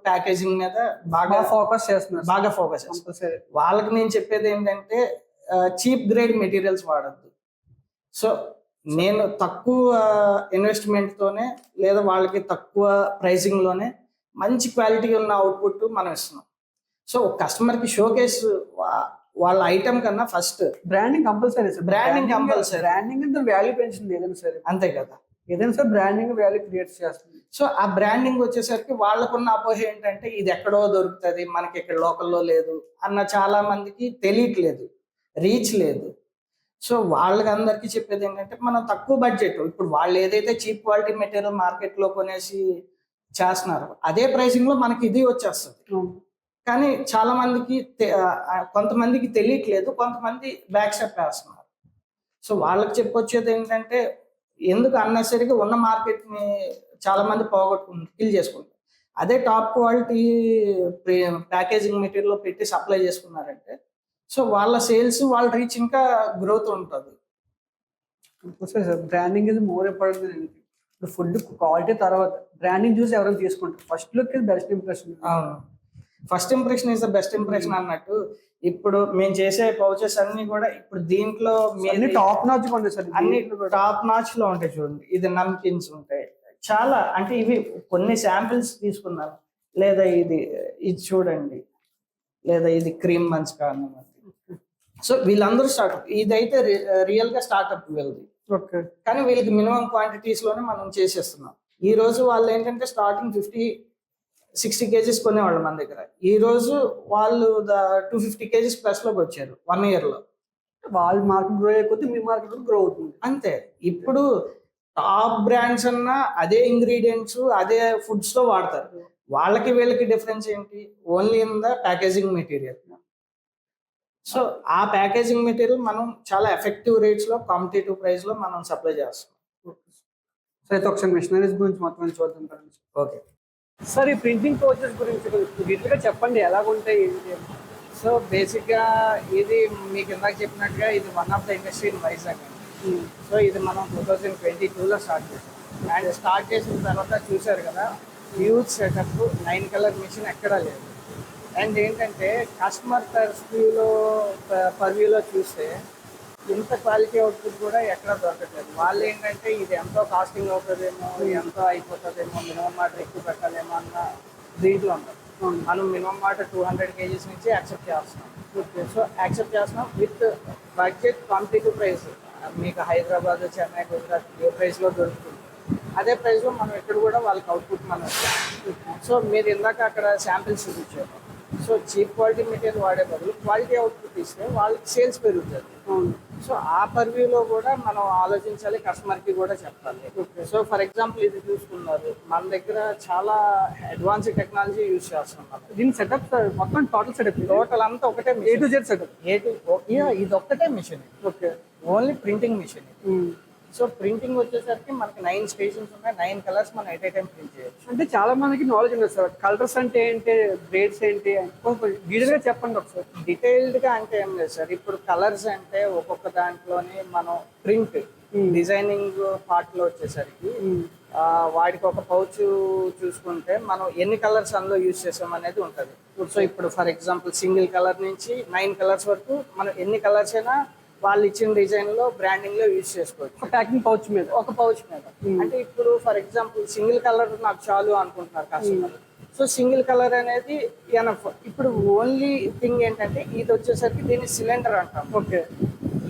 Speaker 1: ప్యాకేజింగ్ మీద బాగా ఫోకస్ చేస్తున్నారు. వాళ్ళకి నేను చెప్పేది ఏంటంటే చీప్ గ్రేడ్ మెటీరియల్స్ వాడద్దు. సో నేను తక్కువ ఇన్వెస్ట్మెంట్ తోనే లేదా వాళ్ళకి తక్కువ ప్రైసింగ్ లోనే మంచి క్వాలిటీ ఉన్న అవుట్పుట్ మనం ఇస్తున్నాం. సో కస్టమర్ కి షోకేస్ వాళ్ళ ఐటమ్ కన్నా ఫస్ట్
Speaker 2: బ్రాండింగ్ కంపల్సరీ.
Speaker 1: బ్రాండింగ్
Speaker 2: అంటే వాల్యూ పెంచింది ఏదైనా సరే,
Speaker 1: అంతే కదా.
Speaker 2: ఏదైనా సరే బ్రాండింగ్ వాల్యూ క్రియేట్ చేస్తుంది.
Speaker 1: సో ఆ బ్రాండింగ్ వచ్చేసరికి వాళ్ళకున్న అపోహ ఏంటంటే ఇది ఎక్కడో దొరుకుతుంది, మనకి ఇక్కడ లోకల్లో లేదు అన్న చాలా మందికి తెలియట్లేదు, రీచ్ లేదు. సో వాళ్ళకి అందరికీ చెప్పేది ఏంటంటే మనం తక్కువ బడ్జెట్, ఇప్పుడు వాళ్ళు ఏదైతే చీప్ క్వాలిటీ మెటీరియల్ మార్కెట్లో కొనేసి చేస్తున్నారు అదే ప్రైసింగ్ లో మనకి ఇది వచ్చేస్తుంది. కానీ చాలా మందికి కొంతమందికి తెలియట్లేదు, కొంతమంది బ్యాక్ స్టెప్ వేస్తున్నారు. సో వాళ్ళకి చెప్పొచ్చేది ఏంటంటే ఎందుకు అన్నెసరీగా ఉన్న మార్కెట్ ని చాలా మంది కిల్ చేసుకుంటారు. అదే టాప్ క్వాలిటీ ప్యాకేజింగ్ మెటీరియల్ పెట్టి సప్లై చేసుకున్నారంటే సో వాళ్ళ సేల్స్ వాళ్ళ రీచ్ ఇంకా గ్రోత్ ఉంటుంది.
Speaker 2: Sir branding is more important than anything. ఇప్పుడు ఫుడ్ క్వాలిటీ తర్వాత బ్రాండింగ్ చూసి ఎవరైనా తీసుకుంటారు. First look is best impression.
Speaker 1: అవును, first impression is the best impression అన్నట్టు. ఇప్పుడు మేము చేసే పౌచెస్ అన్ని కూడా ఇప్పుడు దీంట్లో
Speaker 2: అన్ని టాప్ నాచ్ ఉంటాయి సార్.
Speaker 1: అన్ని టాప్ నాచ్ లో ఉంటాయి. చూడండి, ఇది నమ్కిన్స్ ఉంటాయి చాలా. అంటే ఇవి కొన్ని శాంపిల్స్ తీసుకున్నాను. లేదా ఇది ఇది చూడండి, లేదా ఇది క్రీమ్ మంచ్ కారణం. సో వీళ్ళందరూ స్టార్ట్అప్, ఇదైతే రియల్ గా స్టార్ట్అప్ వీళ్ళది.
Speaker 2: ఓకే,
Speaker 1: కానీ వీళ్ళకి మినిమం క్వాంటిటీస్ లోనే మనం చేసేస్తున్నాం. ఈ రోజు వాళ్ళు ఏంటంటే స్టార్టింగ్ 50-60 కేజీస్ కొనేవాళ్ళు మన దగ్గర. ఈ రోజు వాళ్ళు 250 కేజీస్ ప్లస్ లోకి వచ్చారు 1 year లో.
Speaker 2: వాళ్ళ మార్కెట్ గ్రో అయ్యే కొద్దీ మీ మార్కెట్ గ్రో అవుతుంది.
Speaker 1: అంతే. ఇప్పుడు టాప్ బ్రాండ్స్ అన్నా అదే ఇంగ్రీడియంట్స్ అదే ఫుడ్స్ లో వాడతారు. వాళ్ళకి వీళ్ళకి డిఫరెన్స్ ఏంటి? Only in the packaging material. So ఆ ప్యాకేజింగ్ మెటీరియల్ మనం చాలా ఎఫెక్టివ్ రేట్స్ లో కాంపిటేటివ్ ప్రైస్ లో మనం సప్లై చేస్తాం.
Speaker 2: సో అయితే ఒకసారి మిషనరీస్ గురించి మొత్తం చూద్దాం.
Speaker 1: ఓకే
Speaker 2: సార్, ఈ ప్రింటింగ్ ప్రాసెస్ గురించి డీటెయిల్గా చెప్పండి, ఎలాగుంటాయి ఏంటి?
Speaker 1: సో బేసిక్ గా ఇది మీకు ఇందాక చెప్పినట్టుగా ఇది one of the industry in Vizag. So ఇది మనం 2022లో స్టార్ట్ చేసాం. అండ్ స్టార్ట్ చేసిన తర్వాత చూసారు కదా, హ్యూజ్ సెటప్, 9 కలర్ మిషన్ ఎక్కడా లేదు. అండ్ ఏంటంటే కస్టమర్ పర్వ్యూలో చూస్తే ఇంత క్వాలిటీ అవుట్పుట్ కూడా ఎక్కడ దొరకట్లేదు. వాళ్ళు ఏంటంటే ఇది ఎంతో కాస్టింగ్ అవుతుందేమో, ఎంతో అయిపోతుందేమో, మినిమం ఆర్డర్ ఎక్కువ పెట్టాలేమో అన్న దీంట్లో ఉంటుంది. మనం మినిమం ఆర్డర్ 200 kgs నుంచి యాక్సెప్ట్ చేస్తున్నాం. సో యాక్సెప్ట్ చేస్తున్నాం విత్ బడ్జెట్ కాంపిటేటివ్ ప్రైస్. మీకు హైదరాబాద్, చెన్నై, గుజరాత్ ఏ ప్రైస్లో దొరుకుతుంది అదే ప్రైస్లో మనం ఇక్కడ కూడా వాళ్ళకి అవుట్పుట్ మనం ఇస్తాం. సో మీరు ఇందాక అక్కడ శాంపిల్స్ చూపించారు. సో చీప్ క్వాలిటీ మెటీరియల్ వాడే బదులు క్వాలిటీ అవుట్పుట్ ఇస్తే వాళ్ళకి సేల్స్ పెరుగుతుంది. సో ఆ పర్వ్యూలో కూడా మనం ఆలోచించాలి, కస్టమర్కి కూడా చెప్పాలి. సో ఫర్ ఎగ్జాంపుల్ ఇది చూసుకున్నారు, మన దగ్గర చాలా అడ్వాన్స్డ్ టెక్నాలజీ యూజ్ చేస్తున్నాం.
Speaker 2: దీని సెటప్ మొత్తం టోటల్ సెటప్
Speaker 1: టోటల్ అంతా ఒకటే
Speaker 2: A to Z సెటప్.
Speaker 1: ఇది ఒక్కటే machine.
Speaker 2: Okay,
Speaker 1: only printing machine. So printing వచ్చేసరికి మనకి 9 స్టేషన్స్ ఉన్నాయి, 9 కలర్స్ మనం ఎట్ ఏ టైం ప్రింట్ చేయొచ్చు.
Speaker 2: అంటే చాలా మందికి నాలెడ్జ్ ఉంది సార్, కలర్స్ అంటే ఏంటి, గ్రేడ్స్ ఏంటి, డీటెయిల్గా చెప్పండి ఒకసారి.
Speaker 1: డీటెయిల్డ్గా అంటే ఏం లేదు సార్. ఇప్పుడు కలర్స్ అంటే ఒక్కొక్క దాంట్లోనే మనం ప్రింట్ డిజైనింగ్ పార్ట్లో వచ్చేసరికి వాడికి ఒక పౌచ్ చూసుకుంటే మనం ఎన్ని కలర్స్ అందులో యూజ్ చేసాం అనేది ఉంటుంది. సో ఇప్పుడు ఫర్ ఎగ్జాంపుల్ సింగిల్ కలర్ నుంచి 9 కలర్స్ వరకు మనం ఎన్ని కలర్స్ అయినా వాళ్ళు ఇచ్చిన డిజైన్ లో బ్రాండింగ్ లో యూజ్ చేసుకోవచ్చు.
Speaker 2: ప్యాకింగ్ పౌచ్ మీద,
Speaker 1: ఒక పౌచ్ మీద. అంటే ఇప్పుడు ఫర్ ఎగ్జాంపుల్ సింగిల్ కలర్ నాకు చాలు అనుకుంటున్నారు కస్టమర్. సో సింగిల్ కలర్ అనేది ఎనఫ్. ఇప్పుడు ఓన్లీ థింగ్ ఏంటంటే ఇది వచ్చేసరికి దీన్ని సిలిండర్ అంటాం.
Speaker 2: ఓకే,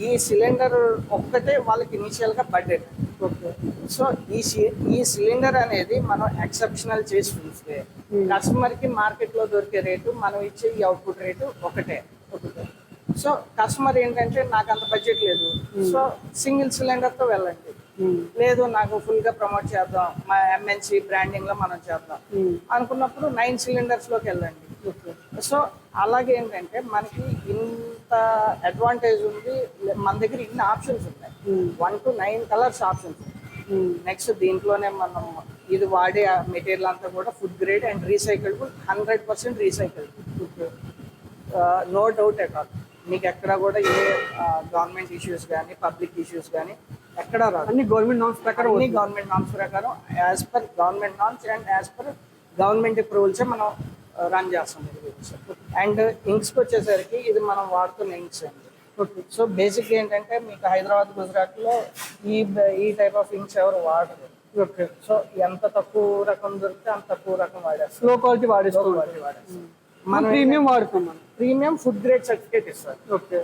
Speaker 1: ఈ సిలిండర్ ఒక్కటే వాళ్ళకి ఇనిషియల్ గా బడ్జెట్.
Speaker 2: ఓకే.
Speaker 1: సో ఈ సిలిండర్ అనేది మనం ఎక్సెప్షనల్ చేసి చూస్తే కస్టమర్ కి మార్కెట్ లో దొరికే రేటు మనం ఇచ్చే ఈ అవుట్పుట్ రేటు ఒకటే. సో కస్టమర్ ఏంటంటే నాకు అంత బడ్జెట్ లేదు, సో సింగిల్ సిలిండర్ తో వెళ్ళండి. లేదు నాకు ఫుల్ గా ప్రమోట్ చేద్దాం, మా ఎంఎన్సి బ్రాండింగ్ లో మనం చేద్దాం అనుకున్నప్పుడు 9 cylinders లోకి వెళ్ళండి. సో అలాగే ఏంటంటే మనకి ఇంత అడ్వాంటేజ్ ఉంది, మన దగ్గర ఇన్ని ఆప్షన్స్ ఉన్నాయి. 1 to 9 కలర్స్ ఆప్షన్స్. నెక్స్ట్ దీంట్లోనే మనం ఇది వాడే మెటీరియల్ అంతా కూడా food grade and recyclable, 100% recyclable. No doubt at all. మీకు ఎక్కడ కూడా ఏ గవర్నమెంట్ ఇష్యూస్ కానీ పబ్లిక్ ఇష్యూస్ కానీ ఎక్కడ రాదు.
Speaker 2: అన్ని గవర్నమెంట్ నామ్స్ ప్రకారం,
Speaker 1: అన్ని గవర్నమెంట్ నామ్స్ ప్రకారం as per government norms and as per government అప్రూవల్సే మనం రన్ చేస్తాం. అండ్ ఇంక్స్కి వచ్చేసరికి ఇది మనం వాడుతున్న ఇంక్స్ అండి. సో బేసిక్ ఏంటంటే మీకు హైదరాబాద్, గుజరాత్లో ఈ టైప్ ఆఫ్ ఇంక్స్ ఎవరు వాడరు.
Speaker 2: ఓకే.
Speaker 1: సో ఎంత తక్కువ రకం దొరికితే అంత తక్కువ రకం వాడేస్తారు.
Speaker 2: లో క్వాలిటీ వాడేస్తారు. మనం ప్రీమియం వాడుతున్నాం.
Speaker 1: ప్రీమియం ఫుడ్ గ్రేడ్ సర్టిఫికేట్ ఇస్తారు.
Speaker 2: ఓకే.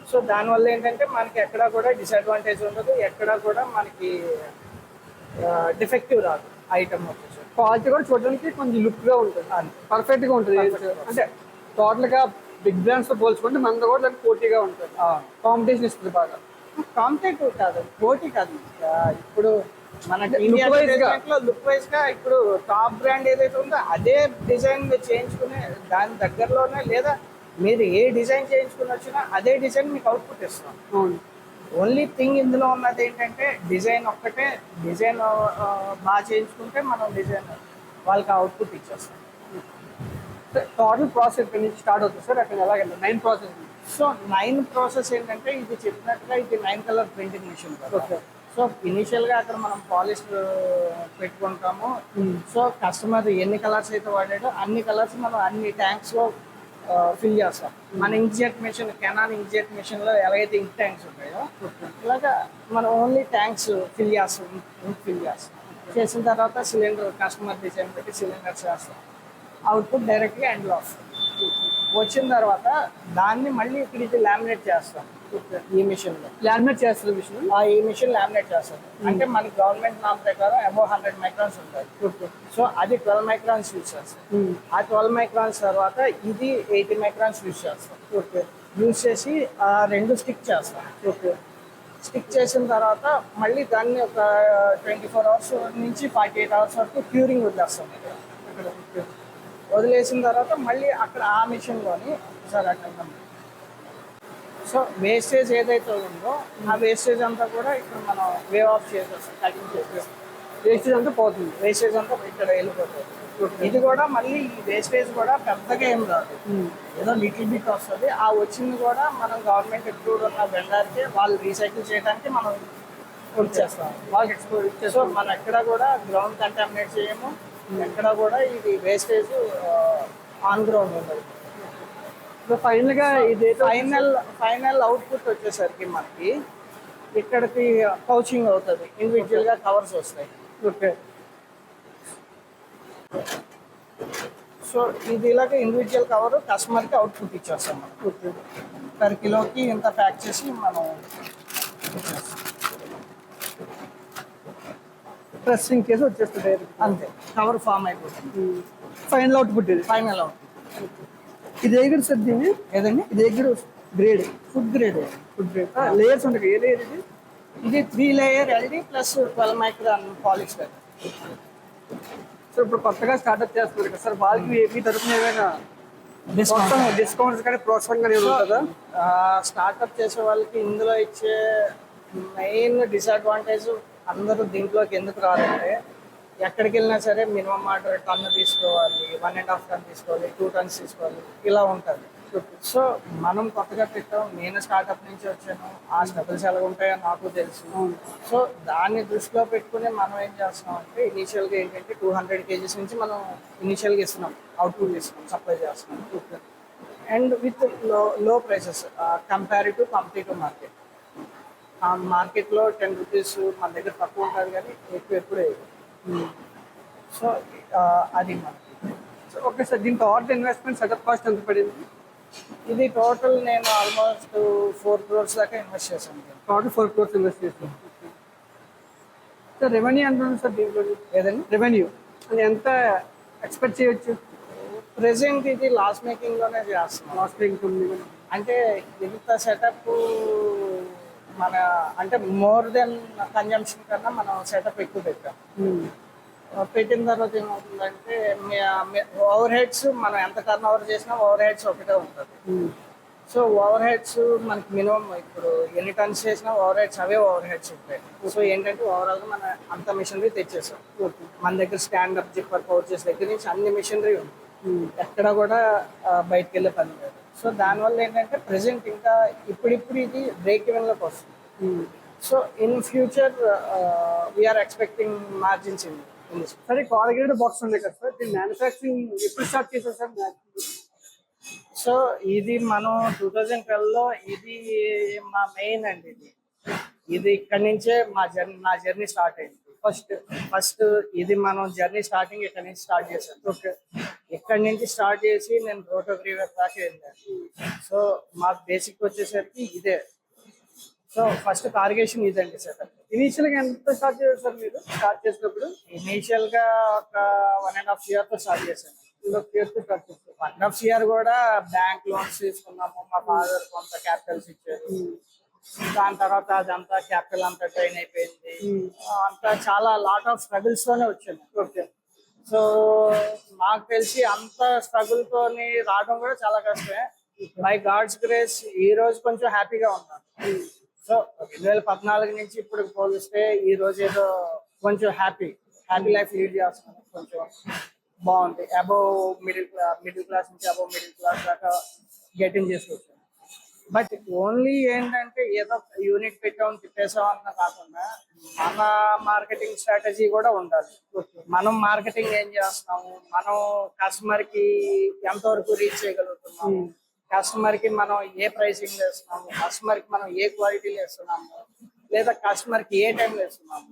Speaker 1: సో దానివల్ల ఏంటంటే మనకి ఎక్కడా కూడా డిసడ్వాంటేజ్ ఉండదు, ఎక్కడా కూడా మనకి డిఫెక్టివ్ రాదు. ఐటమ్ వచ్చేసి
Speaker 2: క్వాలిటీ కూడా చూడడానికి కొంచెం లుక్ గా ఉంటుంది, పర్ఫెక్ట్ గా ఉంటుంది. అంటే టోటల్ గా బిగ్ బ్రాండ్స్ తో పోల్చుకుంటే మనతో కూడా దానికి పోటీగా ఉంటుంది, కాంపిటీషన్ ఇస్తుంది బాగా.
Speaker 1: కాంపిటేటివ్ కాదు, పోటీ కాదు. ఇప్పుడు మన లుక్ వైజ్ గా ఇప్పుడు టాప్ బ్రాండ్ ఏదైతే ఉందో అదే డిజైన్ మీరు చేయించుకునే దాని దగ్గరలోనే, లేదా మీరు ఏ డిజైన్ చేయించుకుని వచ్చినా అదే డిజైన్ మీకు అవుట్పుట్ ఇస్తాం. ఓన్లీ థింగ్ ఇందులో ఉన్నది ఏంటంటే డిజైన్ ఒక్కటే. డిజైన్ బాగా చేయించుకుంటే మనం డిజైన్ వాళ్ళకి అవుట్పుట్ ఇచ్చేస్తాం.
Speaker 2: టోటల్ ప్రాసెస్ నుంచి స్టార్ట్ అవుతుంది సార్. అక్కడ ఎలాగంటే 9 ప్రాసెస్.
Speaker 1: సో 9 ప్రాసెస్ ఏంటంటే ఇది చెప్పినట్టుగా ఇది 9 కలర్ ప్రింటింగ్ మిషన్ కదా.
Speaker 2: ఓకే.
Speaker 1: సో ఇనిషియల్ గా అక్కడ మనం పాలిష్ పెట్టుకుంటాము. సో కస్టమర్ ఎన్ని కలర్స్ అయితే వాడాడో అన్ని కలర్స్ మనం అన్ని ట్యాంక్స్ లో ఫిల్ చేస్తాం. మన inkjet machine, Canon inkjet machine లో ఎలాగైతే ఇంక్ ట్యాంక్స్ ఉంటాయో ఇలాగా మనం ఓన్లీ ట్యాంక్స్ ఫిల్ చేస్తాం. ఫిల్ చేస్తాం. చేసిన తర్వాత సిలిండర్ కస్టమర్ డిజైన్ పెట్టి సిలిండర్స్ వేస్తాం. అవుట్పుట్ డైరెక్ట్గా ఎండ్లో వస్తుంది. వచ్చిన తర్వాత దాన్ని మళ్ళీ ఇక్కడికి లామినేట్ చేస్తాం ఈ మిషన్ లో.
Speaker 2: లామినేట్ చేస్తారు మిషన్.
Speaker 1: ఈ మిషన్ లామినేట్ చేస్తాం. అంటే మనకి గవర్నమెంట్ నామ్ ప్రకారం అబౌవ్ 100 మైక్రాన్స్ ఉంటుంది. సో అది 12 మైక్రాన్స్ యూజ్ చేస్తాం. ఆ 12 మైక్రాన్స్ తర్వాత ఇది 80 మైక్రాన్స్ యూజ్ చేస్తాం. యూజ్ చేసి రెండు స్టిక్ చేస్తాం. స్టిక్ చేసిన తర్వాత మళ్ళీ దాన్ని ఒక 24 అవర్స్ నుంచి 48 అవర్స్ వరకు క్యూరింగ్ వదిలేస్తాం. వదిలేసిన తర్వాత మళ్ళీ అక్కడ ఆ మిషన్లోని సార్ అక్కడ సో వేస్టేజ్ ఏదైతే ఉందో ఆ వేస్టేజ్ అంతా కూడా ఇక్కడ మనం వేవ్ ఆఫ్ చేసేస్తాం. కటింగ్ చేసేస్తాం.
Speaker 2: వేస్టేజ్ అంతా పోతుంది.
Speaker 1: వేస్టేజ్ అంతా ఇక్కడ వెళ్ళిపోతుంది. ఇది కూడా మళ్ళీ ఈ వేస్టేజ్ కూడా పెద్దగా ఏం రాదు, ఏదో లిటిల్ బిట్ వస్తుంది. ఆ వచ్చింది కూడా మనం గవర్నమెంట్ అప్రూవ్డ్ ఉన్న వెండర్కి వాళ్ళు రీసైకిల్ చేయడానికి మనం ఇచ్చేస్తాం. వాళ్ళకి ఎక్స్పోర్ట్ ఇచ్చేస్తాం. సో మనం ఎక్కడ కూడా గ్రౌండ్ కంటామినేట్ చేయము. ఎక్కడ కూడా ఇది వేస్టేజ్ ఆన్ గ్రౌండ్ ఉండదు.
Speaker 2: ఫైనల్ గా ఇది
Speaker 1: ఫైనల్ అవుట్పుట్ వచ్చేసరికి మనకి ఇక్కడికి పౌచింగ్ అవుతుంది. ఇండివిజువల్ గా కవర్స్ వస్తాయి.
Speaker 2: ఓకే.
Speaker 1: సో ఇది ఇలాగ ఇండివిజువల్ కవర్ కస్టమర్ కి అవుట్పుట్ ఇచ్చేస్తాం మనం.
Speaker 2: ఓకే.
Speaker 1: పర్ కిలోకి ఇంత ప్యాక్ చేసి మనం ఇచ్చేస్తాం.
Speaker 2: ప్రెస్సింగ్ కేసు వచ్చేస్తుంది
Speaker 1: అంతే, కవర్ ఫామ్ అయిపోతుంది.
Speaker 2: ఫైనల్ అవుట్పుట్ ఇది.
Speaker 1: Final output.
Speaker 2: ఇది ఏ గ్రేడ్ సార్ దీన్ని?
Speaker 1: ఏదండి?
Speaker 2: ఇది A grade?
Speaker 1: Food grade.
Speaker 2: Food grade. Layers ఉంటాయి. ఏ లేయర్ ఇది?
Speaker 1: ఇది 3 layer LD plus 12 micron polyester.
Speaker 2: So ఇప్పుడు కొత్తగా స్టార్ట్అప్ చేస్తున్నారు కదా సార్, వాళ్ళకి మీ తరఫున ఏమైనా డిస్కౌంట్స్ కానీ ప్రోత్సాహం కానీ ఉంటుందా?
Speaker 1: స్టార్ట్అప్ చేసే వాళ్ళకి ఇందులో ఇచ్చే మెయిన్ డిసడ్వాంటేజ్ అందరూ దీంట్లోకి ఎందుకు రాదంటే ఎక్కడికి వెళ్ళినా సరే మినిమం ఆర్డర్ టన్ను తీసుకోవాలి, 1.5 టన్ తీసుకోవాలి, 2 టన్స్ తీసుకోవాలి, ఇలా ఉంటుంది. సో మనం కొత్తగా పెట్టాం. నేను స్టార్ట్అప్ నుంచి వచ్చాను. ఆ స్ట్రగుల్స్ ఎలా ఉంటాయో నాకు తెలుసు. సో దాన్ని దృష్టిలో పెట్టుకుని మనం ఏం చేస్తున్నాం అంటే ఇనీషియల్గా ఏంటంటే 200 కేజీస్ నుంచి మనం ఇనీషియల్గా ఇస్తున్నాం, అవుట్పుట్ ఇస్తున్నాం, సప్లై చేస్తున్నాం. అండ్ విత్ లో ప్రైసెస్ కంపేరిటివ్ కాంపిటేటివ్ మార్కెట్. ఆ మార్కెట్లో 10 రూపీస్ మన దగ్గర తక్కువ ఉంటుంది కానీ ఎక్కువ ఎప్పుడే. సో అది మనకి.
Speaker 2: ఓకే సార్, దీని టోటల్ ఇన్వెస్ట్మెంట్ సెటప్ కాస్ట్ ఎంత పడింది?
Speaker 1: ఇది టోటల్ నేను ఆల్మోస్ట్ 4 crores దాకా ఇన్వెస్ట్ చేశాను.
Speaker 2: టోటల్ 4 crores ఇన్వెస్ట్ చేస్తాను. సార్ రెవెన్యూ ఎంత ఉంది సార్ దీంట్లో?
Speaker 1: ఏదండి
Speaker 2: రెవెన్యూ అది ఎంత ఎక్స్పెక్ట్ చేయొచ్చు?
Speaker 1: ప్రెసెంట్ ఇది లాస్ మేకింగ్లోనే చేస్తున్నాం.
Speaker 2: లాస్ట్ మేకింగ్ ఉంది
Speaker 1: అంటే ఇంత సెటప్ మన అంటే మోర్ దెన్ కన్జంప్షన్ కన్నా మనం సెటప్ ఎక్కువ పెట్టాం. పెట్టిన తర్వాత ఏమవుతుందంటే ఓవర్ హెడ్స్ మనం ఎంత టర్న్ ఓవర్ చేసినా ఓవర్ హెడ్స్ ఒకటే ఉంటుంది. సో ఓవర్ హెడ్స్ మనకి మినిమం ఇప్పుడు ఎన్ని టన్స్ చేసినా ఓవర్ హెడ్స్ అవే ఓవర్ హెడ్స్ ఉంటాయి. సో ఏంటంటే ఓవరాల్గా మన అంత మిషనరీ తెచ్చేసాం. మన దగ్గర స్టాండప్ జిప్పర్ పౌచెస్ దగ్గర నుంచి అన్ని మిషనరీ ఉంది. ఎక్కడ కూడా బయటకు వెళ్ళే పని లేదు. సో దానివల్ల ఏంటంటే ప్రెసెంట్ ఇంకా ఇప్పుడిప్పుడు ఇది బ్రేక్ ఈవెన్లోకి వస్తుంది. So in future we are expecting margins in this.
Speaker 2: సరే, కార్గేటెడ్ బాక్స్ ఉంది కదా సార్, దీని మ్యానుఫ్యాక్చరింగ్ ఎప్పుడు స్టార్ట్ చేశారు సార్?
Speaker 1: సో ఇది మనం 2012లో ఇది మా మెయిన్ అండి. ఇది ఇక్కడి నుంచే నా జర్నీ స్టార్ట్ అయింది. ఫస్ట్ ఇది మనం జర్నీ స్టార్టింగ్ ఇక్కడ నుంచి స్టార్ట్ చేశాను.
Speaker 2: ఓకే.
Speaker 1: ఇక్కడి నుంచి స్టార్ట్ చేసి నేను రోటోగ్రీవర్ దాకా వెళ్ళాను. సో మా బేసిక్ వచ్చేసరికి ఇదే. సో ఫస్ట్ కార్గేషన్ ఇదండి సెటప్.
Speaker 2: ఇనీషియల్గా ఎంత స్టార్ట్ చేశారు సార్ మీరు స్టార్ట్ చేసినప్పుడు?
Speaker 1: ఇనీషియల్గా ఒక 1.5 yearతో స్టార్ట్ చేశాను.
Speaker 2: 1.5 years స్టార్ట్ చేశారు.
Speaker 1: 1.5 year కూడా బ్యాంక్ లోన్స్ తీసుకున్నాము. మా ఫాదర్ కొంత క్యాపిటల్స్ ఇచ్చారు. దాని తర్వాత అదంతా క్యాపిటల్ అంతా ట్రైన్ అయిపోయింది. అంతా చాలా లాట్ ఆఫ్ స్ట్రగుల్స్ తోనే వచ్చాను.
Speaker 2: ఓకే.
Speaker 1: సో నాకు తెలిసి అంత స్ట్రగుల్ తోని రావడం కూడా చాలా కష్టమే. బై గాడ్స్ గ్రేస్ ఈ రోజు కొంచెం హ్యాపీగా ఉన్నాను. సో 2014 నుంచి ఇప్పుడు పోలిస్తే ఈ రోజు ఏదో కొంచెం హ్యాపీ లైఫ్ లీడ్ చేస్తున్నాను. కొంచెం బాగుంది. అబోవ్ మిడిల్ క్లాస్ నుంచి అబోవ్ మిడిల్ క్లాస్ దాకా గెట్ ఇన్ చేసుకొచ్చాను. బట్ ఓన్లీ ఏంటంటే ఏదో యూనిట్ పెట్టాం తిప్పేసాం అన్న కాకుండా మన మార్కెటింగ్ స్ట్రాటజీ కూడా ఉండాలి. మనం మార్కెటింగ్ ఏం చేస్తున్నాము, మనం కస్టమర్ కి ఎంతవరకు రీచ్ చేయగలుగుతున్నాము, కస్టమర్ కి మనం ఏ ప్రైసింగ్ వేస్తున్నాము, కస్టమర్ కి మనం ఏ క్వాలిటీలు వేస్తున్నాము, లేదా కస్టమర్ కి ఏ టైంలో వేస్తున్నాము.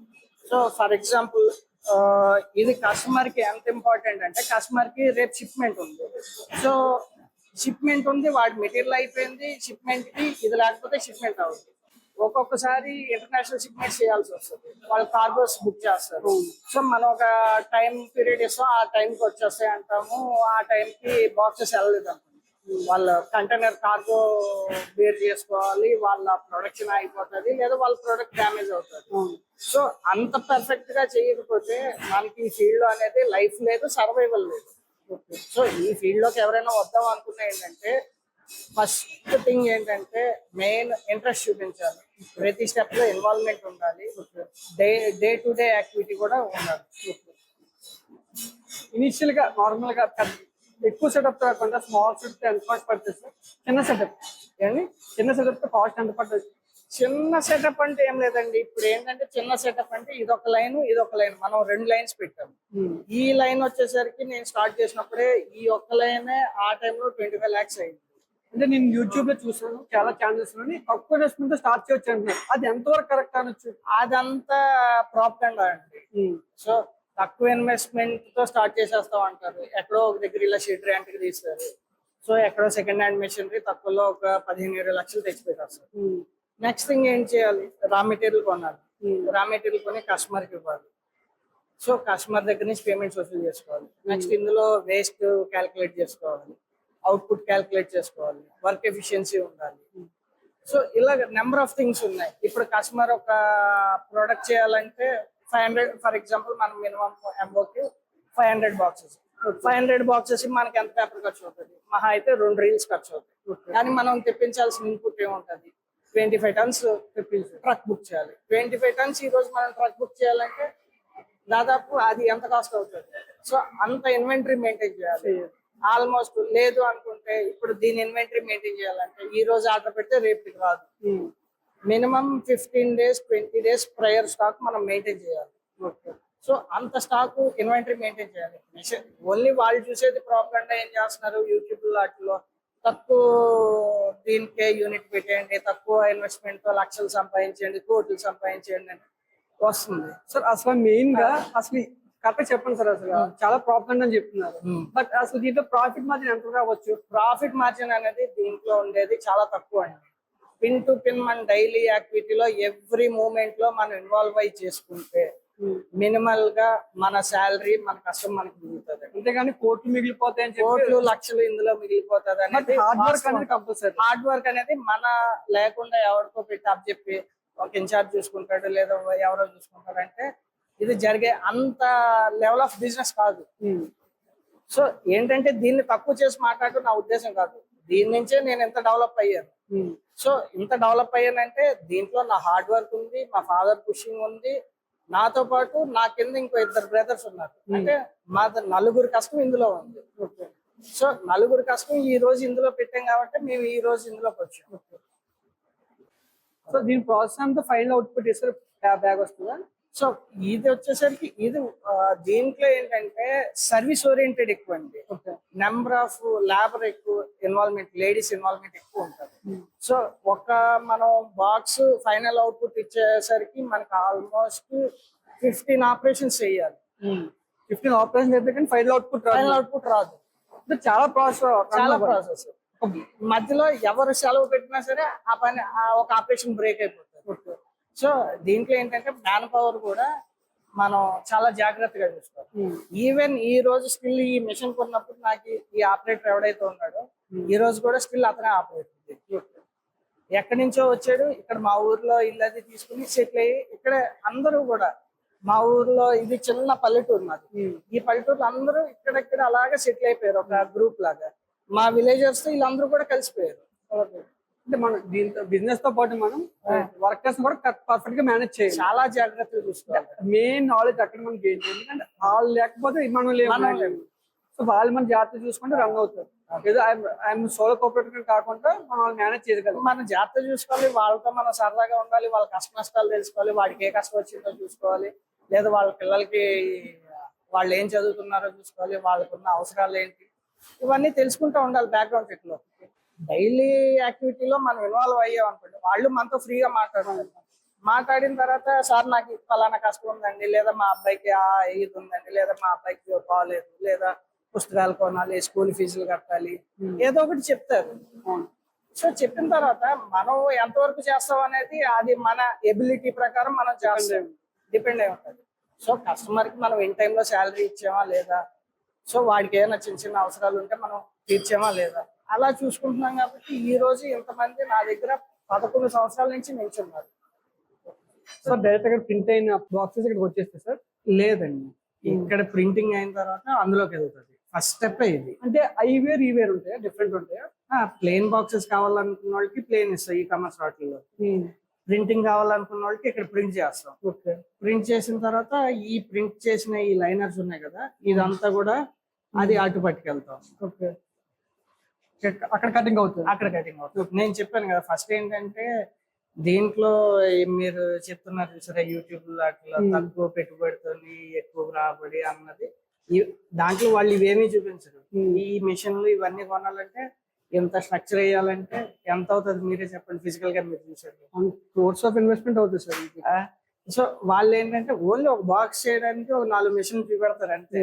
Speaker 1: సో ఫర్ ఎగ్జాంపుల్ ఇది కస్టమర్ కి ఎంత ఇంపార్టెంట్ అంటే కస్టమర్ కి రేపు షిప్మెంట్ ఉంది. సో షిప్మెంట్ ఉంది, వాడి మెటీరియల్ అయిపోయింది, షిప్మెంట్ కి ఇది లేకపోతే షిప్మెంట్ అవుతుంది. ఒక్కొక్కసారి ఇంటర్నేషనల్ షిప్మెంట్ చేయాల్సి వస్తుంది, వాళ్ళు కార్గోస్ బుక్ చేస్తారు. సో మనం ఒక టైం పీరియడ్ ఇస్తాం, ఆ టైంకి వచ్చేస్తాయి అంటాము, ఆ టైంకి బాక్సెస్ వెళ్ళలేదు అనుకోండి, వాళ్ళ కంటైనర్ కార్గో బేర్ చేసుకోవాలి, వాళ్ళ ప్రొడక్షన్ అయిపోతుంది, లేదా వాళ్ళ ప్రొడక్ట్ డ్యామేజ్ అవుతుంది. సో అంత పర్ఫెక్ట్ గా చేయకపోతే మనకి ఈ ఫీల్డ్ అనేది లైఫ్ లేదు, సర్వైవల్ లేదు. సో ఈ ఫీల్డ్ లోకి ఎవరైనా వద్దాం అనుకున్నా ఏంటంటే ఫస్ట్ థింగ్ ఏంటంటే మెయిన్ ఇంట్రెస్ట్ చూపించాలి, ప్రతి స్టెప్ లో ఇన్వాల్వ్మెంట్ ఉండాలి, డే టు డే యాక్టివిటీ కూడా ఉండాలి.
Speaker 2: ఇనిషియల్ గా నార్మల్ గా ఎక్కువ సెటప్ కాకుండా స్మాల్ సెటప్ ఎంత కాస్ట్ పడుతుంది సార్? చిన్న సెటప్ ఏమండి, చిన్న సెటప్ కాస్ట్ ఎంత పడుతుంది?
Speaker 1: చిన్న సెటప్ అంటే ఏం లేదండి, ఇప్పుడు ఏంటంటే చిన్న సెటప్ అంటే ఇదొక లైన్ ఇదొక లైన్, మనం 2 లైన్స్ పెట్టాము. ఈ లైన్ వచ్చేసరికి నేను స్టార్ట్ చేసినప్పుడే ఈ ఒక్క లైన్ ఆ టైంలో 25 lakhs అయింది.
Speaker 2: అంటే నేను యూట్యూబ్ లో చూసాను చాలా ఛానల్స్ లోని తక్కువ ఇన్వెస్ట్మెంట్ తో స్టార్ట్ చేయొచ్చు అంటున్నారు, అది ఎంతవరకు కరెక్ట్ అనొచ్చు?
Speaker 1: అదంతా ప్రాపగండా అండి. సో తక్కువ ఇన్వెస్ట్మెంట్ తో స్టార్ట్ చేసేస్తాం అంటారు, ఎక్కడో ఒక దగ్గర ఇలా షెడ్ రెంట్ కి తీస్తారు. సో ఎక్కడో సెకండ్ హ్యాండ్ మెషినరీ తక్కువలో ఒక 15-20 లక్షలు తెచ్చి పెట్టేస్తారు. నెక్స్ట్ థింగ్ ఏం చేయాలి, రా మెటీరియల్ కొనాలి, రా మెటీరియల్ కొని కస్టమర్ కి ఇవ్వాలి. సో కస్టమర్ దగ్గర నుంచి పేమెంట్స్ వసూలు చేసుకోవాలి. నెక్స్ట్ ఇందులో వేస్ట్ క్యాల్కులేట్ చేసుకోవాలి, అవుట్పుట్ క్యాల్కులేట్ చేసుకోవాలి, వర్క్ ఎఫిషియన్సీ ఉండాలి. సో ఇలా నెంబర్ ఆఫ్ థింగ్స్ ఉన్నాయి. ఇప్పుడు కస్టమర్ ఒక ప్రోడక్ట్ చేయాలంటే 500, ఫర్ ఎగ్జాంపుల్ మనం మినిమం ఎంఓకి 500 బాక్సెస్, 500 బాక్సెస్ మనకి ఎంత పేపర్ ఖర్చు అవుతుంది, మహా అయితే 2 reels ఖర్చు అవుతాయి. కానీ మనం తెప్పించాల్సిన ఇన్పుట్ ఏముంటుంది, 25 tons ట్రక్ బుక్ చేయాలి. 25 tons ఈ రోజు మనం ట్రక్ బుక్ చేయాలంటే దాదాపు అది ఎంత కాస్ట్ అవుతుంది. సో అంత ఇన్వెంటరీ మెయింటైన్ చేయాలి. ఆల్మోస్ట్ లేదు అనుకుంటే ఇప్పుడు దీని ఇన్వెంటరీ మెయింటైన్ చేయాలంటే ఈ రోజు ఆర్డర్ పెడితే రేపటికి రాదు, minimum 15 days 20 days prior stock మనం మెయింటైన్ చేయాలి. సో అంత స్టాక్ ఇన్వెంటరీ మెయింటైన్ చేయాలి. ఓన్లీ వాళ్ళు చూసేది ప్రాపర్ ఏం చేస్తున్నారు యూట్యూబ్ వాటిలో, తక్కువ దీనికే యూనిట్ పెట్టేయండి, తక్కువ ఇన్వెస్ట్మెంట్ తో లక్షలు సంపాదించండి, కోట్లు సంపాదించండి అని వస్తుంది.
Speaker 2: సార్ అసలు మెయిన్ గా అసలు కరెక్ట్ చెప్పండి సార్, అసలు చాలా ప్రాఫిట్ అని చెప్తున్నారు, బట్ అసలు దీంట్లో ప్రాఫిట్ మార్జిన్ ఎంత రావచ్చు?
Speaker 1: ప్రాఫిట్ మార్జిన్ అనేది దీంట్లో ఉండేది చాలా తక్కువ అండి. పిన్ టు పిన్ మన డైలీ యాక్టివిటీలో ఎవ్రీ మూమెంట్ లో మనం ఇన్వాల్వ్ అయి చేసుకుంటే మినిమల్ గా మన శాలరీ మన కష్టం మనకి మిగులుతుంది.
Speaker 2: అంతేగాని కోట్లు మిగిలిపోతాయి,
Speaker 1: కోట్లు లక్షలు ఇందులో మిగిలిపోతుంది అనేది
Speaker 2: హార్డ్ వర్క్ అనేది కంపల్సరీ.
Speaker 1: హార్డ్ వర్క్ అనేది మన లేకుండా ఎవరికో పెట్టి అప్ చెప్పి ఒక ఇన్ఛార్జ్ చూసుకుంటాడు లేదా ఎవరో చూసుకుంటాడు అంటే ఇది జరిగే అంత లెవెల్ ఆఫ్ బిజినెస్ కాదు. సో ఏంటంటే దీన్ని తక్కువ చేసి మాట్లాడటం నా ఉద్దేశం కాదు, దీని నుంచే నేను ఎంత డెవలప్ అయ్యాను. సో ఇంత డెవలప్ అయ్యానంటే దీంట్లో నా హార్డ్ వర్క్ ఉంది, మా ఫాదర్ పుషింగ్ ఉంది, నాతో పాటు నా కింద ఇంకో 2 బ్రదర్స్ ఉన్నారు. అంటే మా 4 కష్టం ఇందులో ఉంది. సో 4 కష్టం ఈ రోజు ఇందులో పెట్టాం కాబట్టి మేము ఈ రోజు ఇందులోకి వచ్చాం.
Speaker 2: సో దీని ప్రాసెస్ అంతా ఫైనల్ అవుట్పుట్ ఇస్తారు బ్యాగ్ వస్తుందా?
Speaker 1: సో ఇది వచ్చేసరికి ఇది దీంట్లో ఏంటంటే సర్వీస్ ఓరియంటెడ్ ఎక్కువ అండి. నెంబర్ ఆఫ్ లేబర్ ఎక్కువ ఇన్వాల్వ్మెంట్, లేడీస్ ఇన్వాల్వ్మెంట్ ఎక్కువ ఉంటుంది. సో ఒక మనం బాక్స్ ఫైనల్ అవుట్పుట్ ఇచ్చేసరికి మనకి ఆల్మోస్ట్ 15 ఆపరేషన్స్ చేయాలి.
Speaker 2: 15 ఆపరేషన్ అయితే కానీ ఫైనల్ అవుట్పుట్ రాదు. చాలా ప్రాసెస్
Speaker 1: మధ్యలో ఎవరు సెలవు పెట్టినా సరే ఆ పని ఒక ఆపరేషన్ బ్రేక్ అయిపోతుంది. సో దీంట్లో ఏంటంటే మ్యాన్ పవర్ కూడా మనం చాలా జాగ్రత్తగా చూసుకోవాలి. ఈవెన్ ఈ రోజు స్టిల్ ఈ మిషన్ కొన్నప్పుడు నాకు ఈ ఆపరేటర్ ఎవడైతే ఉన్నాడో ఈ రోజు కూడా స్టిల్ అతనే ఆపరేటర్. ఎక్కడి నుంచో వచ్చాడు, ఇక్కడ మా ఊర్లో ఇల్లు అది తీసుకుని సెటిల్ అయ్యి ఇక్కడ అందరూ కూడా మా ఊర్లో ఇది చిన్న పల్లెటూరు మాది. ఈ పల్లెటూరులో అందరూ ఇక్కడెక్కడ అలాగే సెటిల్ అయిపోయారు ఒక గ్రూప్ లాగా. మా విలేజర్స్ తో వీళ్ళందరూ కూడా కలిసిపోయారు.
Speaker 2: అంటే మనం దీంతో బిజినెస్ తో పాటు మనం వర్కర్స్ కూడా పర్ఫెక్ట్ గా మేనేజ్ చేయాలి,
Speaker 1: చాలా జాగ్రత్తగా చూసుకోవాలి.
Speaker 2: మెయిన్ నాలెడ్జ్ అక్కడ మనకి గెయిన్ చేయాలి, ఎందుకంటే వాళ్ళు లేకపోతే మనం లేము. సో వాళ్ళు మన జాగ్రత్త చూసుకుంటే రన్ అవుతారు. ఏదో ఐఎమ్ సోలో కోఆపరేటర్ కాకుండా మనం మేనేజ్ చేయగలం.
Speaker 1: మనం జాగ్రత్త చూసుకోవాలి, వాళ్ళతో మనం సరదాగా ఉండాలి, వాళ్ళ కష్ట నష్టాలు తెలుసుకోవాలి, వాడికి ఏ కష్టం వచ్చిందో చూసుకోవాలి, లేదా వాళ్ళ పిల్లలకి వాళ్ళు ఏం చదువుతున్నారో చూసుకోవాలి, వాళ్ళకున్న అవసరాలు ఏంటి, ఇవన్నీ తెలుసుకుంటూ ఉండాలి బ్యాక్గ్రౌండ్ చెక్ లో. డైలీ యాక్టివిటీలో మనం ఇన్వాల్వ్ అయ్యాం అనుకోండి, వాళ్ళు మనతో ఫ్రీగా మాట్లాడిన తర్వాత సార్ నాకు ఫలానా కష్టం ఉందండి, లేదా మా అబ్బాయికి ఇది ఉందండి, లేదా మా అబ్బాయికి బాగాలేదు, లేదా పుస్తకాలు కొనాలి, స్కూల్ ఫీజులు కట్టాలి, ఏదో ఒకటి చెప్తారు. సో చెప్పిన తర్వాత మనం ఎంతవరకు చేస్తాం అనేది అది మన ఎబిలిటీ ప్రకారం మనం చేస్తాం, డిపెండ్ అయి ఉంటుంది. సో కస్టమర్ కి మనం ఇన్ టైంలో శాలరీ ఇచ్చామా లేదా, సో వాడికి ఏమైనా చిన్న చిన్న అవసరాలు ఉంటే మనం తీర్చామా లేదా, అలా చూసుకుంటున్నాం. కాబట్టి ఈ రోజు ఇంతమంది నా దగ్గర 11 సంవత్సరాల నుంచి నిల్చున్నారు.
Speaker 2: సో డైరెక్ట్ గా ప్రింట్ అయిన బాక్సెస్ ఇక్కడికి వచ్చేస్తాయి సార్?
Speaker 1: లేదండి, ఇక్కడ ప్రింటింగ్ అయిన తర్వాత అందులోకి వెళ్తుంది. ఫస్ట్ స్టెప్ ఇది.
Speaker 2: అంటే ఈ వేర్ ఉంటాయా, డిఫరెంట్ ఉంటాయా?
Speaker 1: ప్లేన్ బాక్సెస్ కావాలనుకున్న వాళ్ళకి ప్లేన్ ఇస్తాం ఈ కామర్స్ వాటిల్లో. ప్రింటింగ్ కావాలనుకున్న వాళ్ళకి ఇక్కడ ప్రింట్ చేస్తాం.
Speaker 2: ఓకే.
Speaker 1: ప్రింట్ చేసిన తర్వాత ఈ ప్రింట్ చేసిన ఈ లైనర్స్ ఉన్నాయి కదా, ఇదంతా కూడా అది అటు పట్టుకెళ్తాం.
Speaker 2: ఓకే. అక్కడ కటింగ్ అవుతుంది.
Speaker 1: అక్కడ కటింగ్ అవుతుంది. నేను చెప్పాను కదా ఫస్ట్ ఏంటంటే, దీంట్లో మీరు చెప్తున్నారు చూసారా యూట్యూబ్ లో అట్లా తక్కువ పెట్టుబడితో ఎక్కువ రాబడి అన్నది, దాంట్లో వాళ్ళు ఇవేమీ చూపించరు. ఈ మిషన్లు ఇవన్నీ కొనాలంటే ఎంత స్ట్రక్చర్ వేయాలంటే ఎంత అవుతుంది మీరే చెప్పండి, ఫిజికల్ గా మీరు చూసారు.
Speaker 2: క్రోర్స్ ఆఫ్ ఇన్వెస్ట్మెంట్ అవుతుంది సార్.
Speaker 1: సో వాళ్ళు ఏంటంటే ఓన్లీ ఒక బాక్స్ చేయడానికి ఒక 4 మిషన్లు చూపెడతారు అంతే.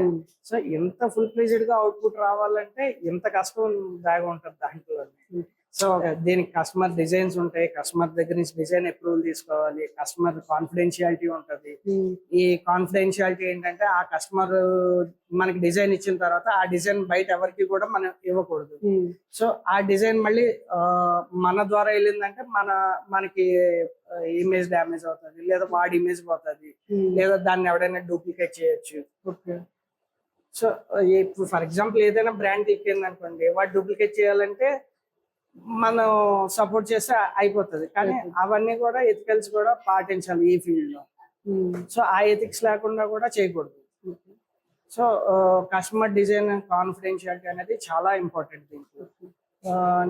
Speaker 1: సో ఎంత ఫుల్ ప్లేజెడ్ గా అవుట్పుట్ రావాలంటే ఎంత కష్టం దాగి ఉంటుంది దాంట్లో. సో దీనికి కస్టమర్ డిజైన్స్ ఉంటాయి, కస్టమర్ దగ్గర నుంచి డిజైన్ అప్రూవల్ తీసుకోవాలి, కస్టమర్ కాన్ఫిడెన్షియాలిటీ ఉంటది. ఈ కాన్ఫిడెన్షియాలిటీ ఏంటంటే ఆ కస్టమర్ మనకి డిజైన్ ఇచ్చిన తర్వాత ఆ డిజైన్ బయట ఎవరికి కూడా మనం ఇవ్వకూడదు. సో ఆ డిజైన్ మళ్ళీ మన ద్వారా వెళ్ళిందంటే మనకి ఇమేజ్ డ్యామేజ్ అవుతుంది, లేదా వాడి ఇమేజ్ పోతుంది, లేదా దాన్ని ఎవడైనా డూప్లికేట్ చేయొచ్చు. సో ఇప్పుడు ఫర్ ఎగ్జాంపుల్ ఏదైనా బ్రాండ్ ఎక్కింది అనుకోండి, వాడు డూప్లికేట్ చేయాలంటే మనం సపోర్ట్ చేస్తే అయిపోతుంది. కానీ అవన్నీ కూడా ఎథికల్స్ కూడా పాటించాలి ఈ ఫీల్డ్ లో. సో ఆ ఎథిక్స్ లేకుండా కూడా చేయకూడదు. సో కస్టమర్ డిజైన్ కాన్ఫిడెన్షియాలిటీ అనేది చాలా ఇంపార్టెంట్ దీంట్లో.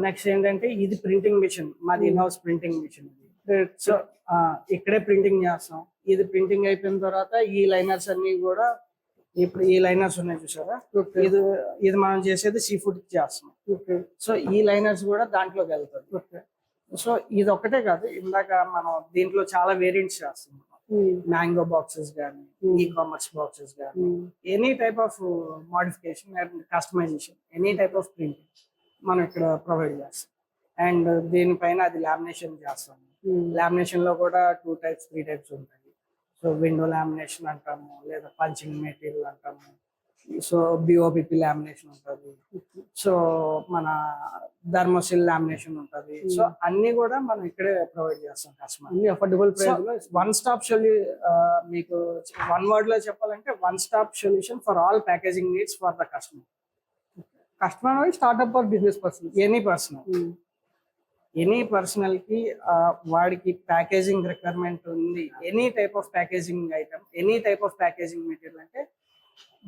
Speaker 1: నెక్స్ట్ ఏంటంటే ఇది ప్రింటింగ్ మిషన్, మాది in house printing machine. So ఇక్కడే ప్రింటింగ్ చేస్తాం. ఇది ప్రింటింగ్ అయిపోయిన తర్వాత ఈ లైనర్స్ అన్ని కూడా, ఇప్పుడు ఈ లైనర్స్ ఉన్నాయి చూసారా, ఇది మనం చేసేది సీ ఫుడ్ చేస్తాం. సో ఈ లైనర్స్ కూడా దాంట్లోకి వెళ్తాయి. సో ఇది ఒక్కటే కాదు, ఇందాక మనం దీంట్లో చాలా వేరియంట్స్ చేస్తాం. మ్యాంగో బాక్సెస్ కానీ, ఈ కామర్స్ బాక్సెస్ కానీ, any type of modification and customisation, any type of printing మనం ఇక్కడ ప్రొవైడ్ చేస్తాం. అండ్ దీనిపైన అది లామినేషన్ చేస్తాం. లామినేషన్ లో కూడా 2 types 3 types ఉంటాయి. సో విండో లామినేషన్ అంటాము, లేదా పంచింగ్ మెటీరియల్ అంటాము. సో బిఓపిపి లామినేషన్ ఉంటుంది. సో మన థర్మోసిల్ లామినేషన్ ఉంటుంది. సో అన్ని కూడా మనం ఇక్కడే ప్రొవైడ్ చేస్తాం కస్టమర్.
Speaker 2: అన్ని అఫోర్డబుల్ ప్రైస్ లో.
Speaker 1: వన్ స్టాప్ మీకు వన్ వర్డ్ లో చెప్పాలంటే one stop solution for all packaging needs for the customer.
Speaker 2: Customer startup or business person,
Speaker 1: any personal కి వాడికి ప్యాకేజింగ్ రిక్వైర్మెంట్ ఉంది, any type of packaging item, any type of packaging material అంటే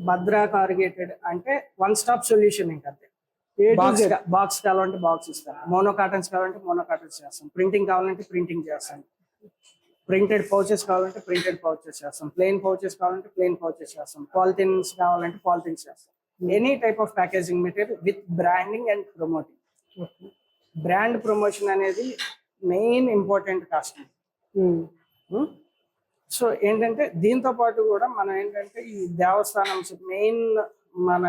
Speaker 1: Bhadra corrugated అంటే one stop solution. ఇంకంతే. Box కావాలంటే box ఇస్తాం, mono cartons కావాలంటే mono cartons చేస్తాం, ప్రింటింగ్ కావాలంటే ప్రింటింగ్ చేస్తాం, ప్రింటెడ్ పౌచెస్ కావాలంటే ప్రింటెడ్ పౌచెస్ చేస్తాం, ప్లెయిన్ పౌచెస్ కావాలంటే ప్లెయిన్ పౌచెస్ చేస్తాం, పాలిథిన్స్ కావాలంటే పాలిథిన్స్ చేస్తాం. Any type of packaging material with branding and promoting. Brand promotion అనేది మెయిన్ ఇంపార్టెంట్ కస్టమర్. సో ఏంటంటే దీంతో పాటు కూడా మనం ఏంటంటే ఈ దేవస్థానం మెయిన్ మన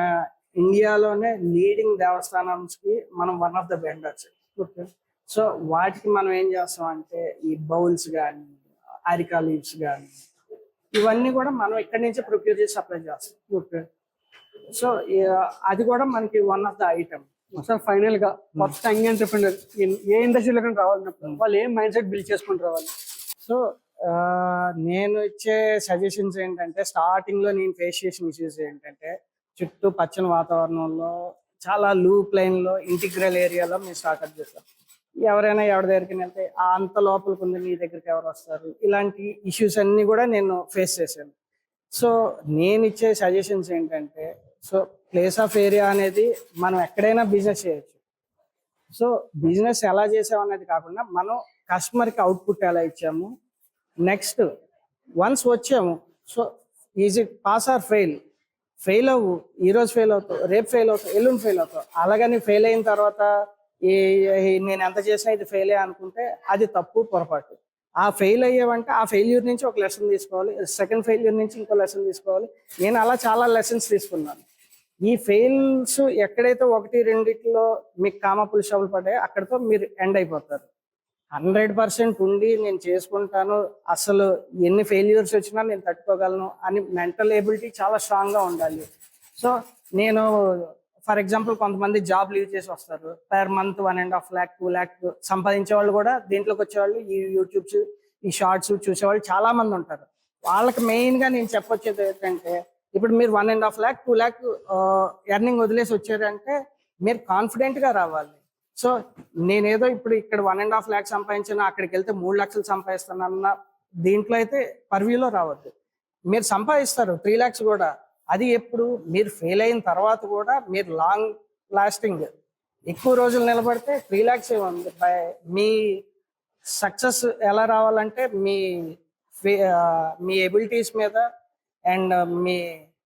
Speaker 1: ఇండియాలోనే లీడింగ్ దేవస్థానమ్స్ కి మనం one of the vendors. So వాటికి మనం ఏం చేస్తాం అంటే ఈ బౌల్స్ కానీ, అరికా లీవ్స్ కానీ, ఇవన్నీ కూడా మనం ఇక్కడి నుంచి ప్రొక్యూర్ చేసి సప్లై చేస్తాం. సో అది కూడా మనకి one of the item.
Speaker 2: Sir final గా ఫస్ట్ యంగ్ ఎంటర్‌ప్రెన్యూర్ ఏ ఇండస్ట్రీలో కానీ రావాలన్నప్పుడు వాళ్ళు ఏం మైండ్ సెట్ బిల్డ్ చేసుకుని రావాలి?
Speaker 1: సో నేను ఇచ్చే సజెషన్స్ ఏంటంటే, స్టార్టింగ్ లో నేను ఫేస్ చేసిన ఇష్యూస్ ఏంటంటే, చుట్టూ పచ్చని వాతావరణంలో చాలా లూప్ లైన్ లో ఇంటిగ్రల్ ఏరియాలో మేము స్టార్ట్అప్ చేస్తాం. ఎవరైనా ఎవరి దగ్గరికి వెళ్తే అంత లోపలికి ఉంది, మీ దగ్గరికి ఎవరు వస్తారు, ఇలాంటి ఇష్యూస్ అన్ని కూడా నేను ఫేస్ చేశాను. సో నేను ఇచ్చే సజెషన్స్ ఏంటంటే, సో ప్లేస్ ఆఫ్ ఏరియా అనేది మనం ఎక్కడైనా బిజినెస్ చేయొచ్చు. సో బిజినెస్ ఎలా చేసాం అనేది కాకుండా మనం కస్టమర్కి అవుట్పుట్ ఎలా ఇచ్చాము, నెక్స్ట్ వన్స్ వచ్చాము, so is it pass or fail, fail అవ్వు, ఈరోజు ఫెయిల్ అవుతావు, రేపు ఫెయిల్ అవుతావు, ఎల్లుండి ఫెయిల్ అవుతావు. అలాగని ఫెయిల్ అయిన తర్వాత నేను ఎంత చేసినా ఇది ఫెయిల్ అయ్యా అనుకుంటే అది తప్పు, పొరపాటు. ఆ ఫెయిల్ అయ్యావంటే ఆ ఫెయిల్యూర్ నుంచి ఒక లెసన్ తీసుకోవాలి, సెకండ్ ఫెయిల్యూర్ నుంచి ఇంకో లెసన్ తీసుకోవాలి. నేను అలా చాలా లెసన్స్ తీసుకున్నాను. ఈ ఫెయిల్స్ ఎక్కడైతే ఒకటి రెండిట్లో మీకు కామపుల్ షాపులు పడ్డాయో అక్కడితో మీరు ఎండ్ అయిపోతారు. 100% ఉండి నేను చేసుకుంటాను, అసలు ఎన్ని ఫెయిల్యూర్స్ వచ్చినా నేను తట్టుకోగలను అని మెంటల్ ఎబిలిటీ చాలా స్ట్రాంగ్గా ఉండాలి. సో నేను ఫర్ ఎగ్జాంపుల్ కొంతమంది జాబ్ లీవ్ చేసి వస్తారు, పర్ మంత్ 1.5 lakh 2 lakh సంపాదించే వాళ్ళు కూడా దీంట్లోకి వచ్చేవాళ్ళు, ఈ యూట్యూబ్స్ ఈ షార్ట్స్ చూసేవాళ్ళు చాలా మంది ఉంటారు. వాళ్ళకి మెయిన్గా నేను చెప్పొచ్చేది ఏంటంటే, ఇప్పుడు మీరు 1.5 lakh 2 lakh ఎర్నింగ్ వదిలేసి వచ్చారంటే మీరు కాన్ఫిడెంట్గా రావాలి. సో నేనేదో ఇప్పుడు ఇక్కడ 1.5 lakh సంపాదించాను, అక్కడికి వెళ్తే 3 lakhs సంపాదిస్తానన్న దీంట్లో అయితే పర్వ్యూలో రావద్దు. మీరు సంపాదిస్తారు 3 lakhs కూడా, అది ఎప్పుడు మీరు ఫెయిల్ అయిన తర్వాత కూడా మీరు లాంగ్ లాస్టింగ్ ఎక్కువ రోజులు నిలబడితే 3 lakhs ఉంది. మీ సక్సెస్ ఎలా రావాలంటే మీ ఎబిలిటీస్ మీద అండ్ మీ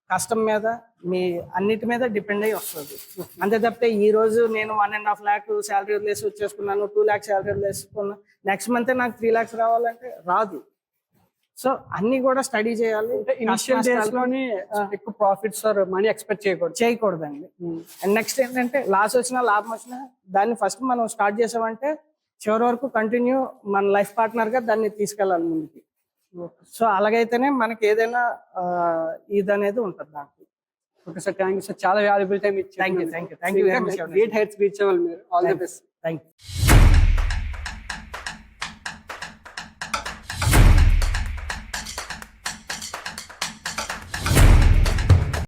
Speaker 1: కష్టం మీద, మీ అన్నిటి మీద డిపెండ్ అయ్యి వస్తుంది. అంతే తప్పితే ఈ రోజు నేను 1.5 lakh శాలరీ వదిలేసి వచ్చేసుకున్నాను, 2 lakhs శాలరీ వదిలేసుకున్నాను, నెక్స్ట్ మంత్ నాకు 3 lakhs రావాలంటే రాదు. సో అన్ని కూడా స్టడీ చేయాలి.
Speaker 2: ఇనిషియల్ డేస్ లోని ఎక్కువ ప్రాఫిట్స్ ఆర్ మనీ ఎక్స్పెక్ట్
Speaker 1: చేయకూడదండి. అండ్ నెక్స్ట్ ఏంటంటే లాస్ వచ్చినా లాభం వచ్చినా దాన్ని ఫస్ట్ మనం స్టార్ట్ చేసామంటే చివరి వరకు కంటిన్యూ మన లైఫ్ పార్ట్నర్ గా దాన్ని తీసుకెళ్ళాలి ముందుకి. సో అలాగైతేనే మనకి ఏదైనా ఇది అనేది ఉంటుంది దాంట్లో.
Speaker 2: Okay sir, thank you sir, చాలా వాల్యుబుల్ టైం ఇచ్చారు.
Speaker 1: Thank you.
Speaker 2: Great heights reach అవ్వాలి మీరు. All the best.
Speaker 1: Thank you.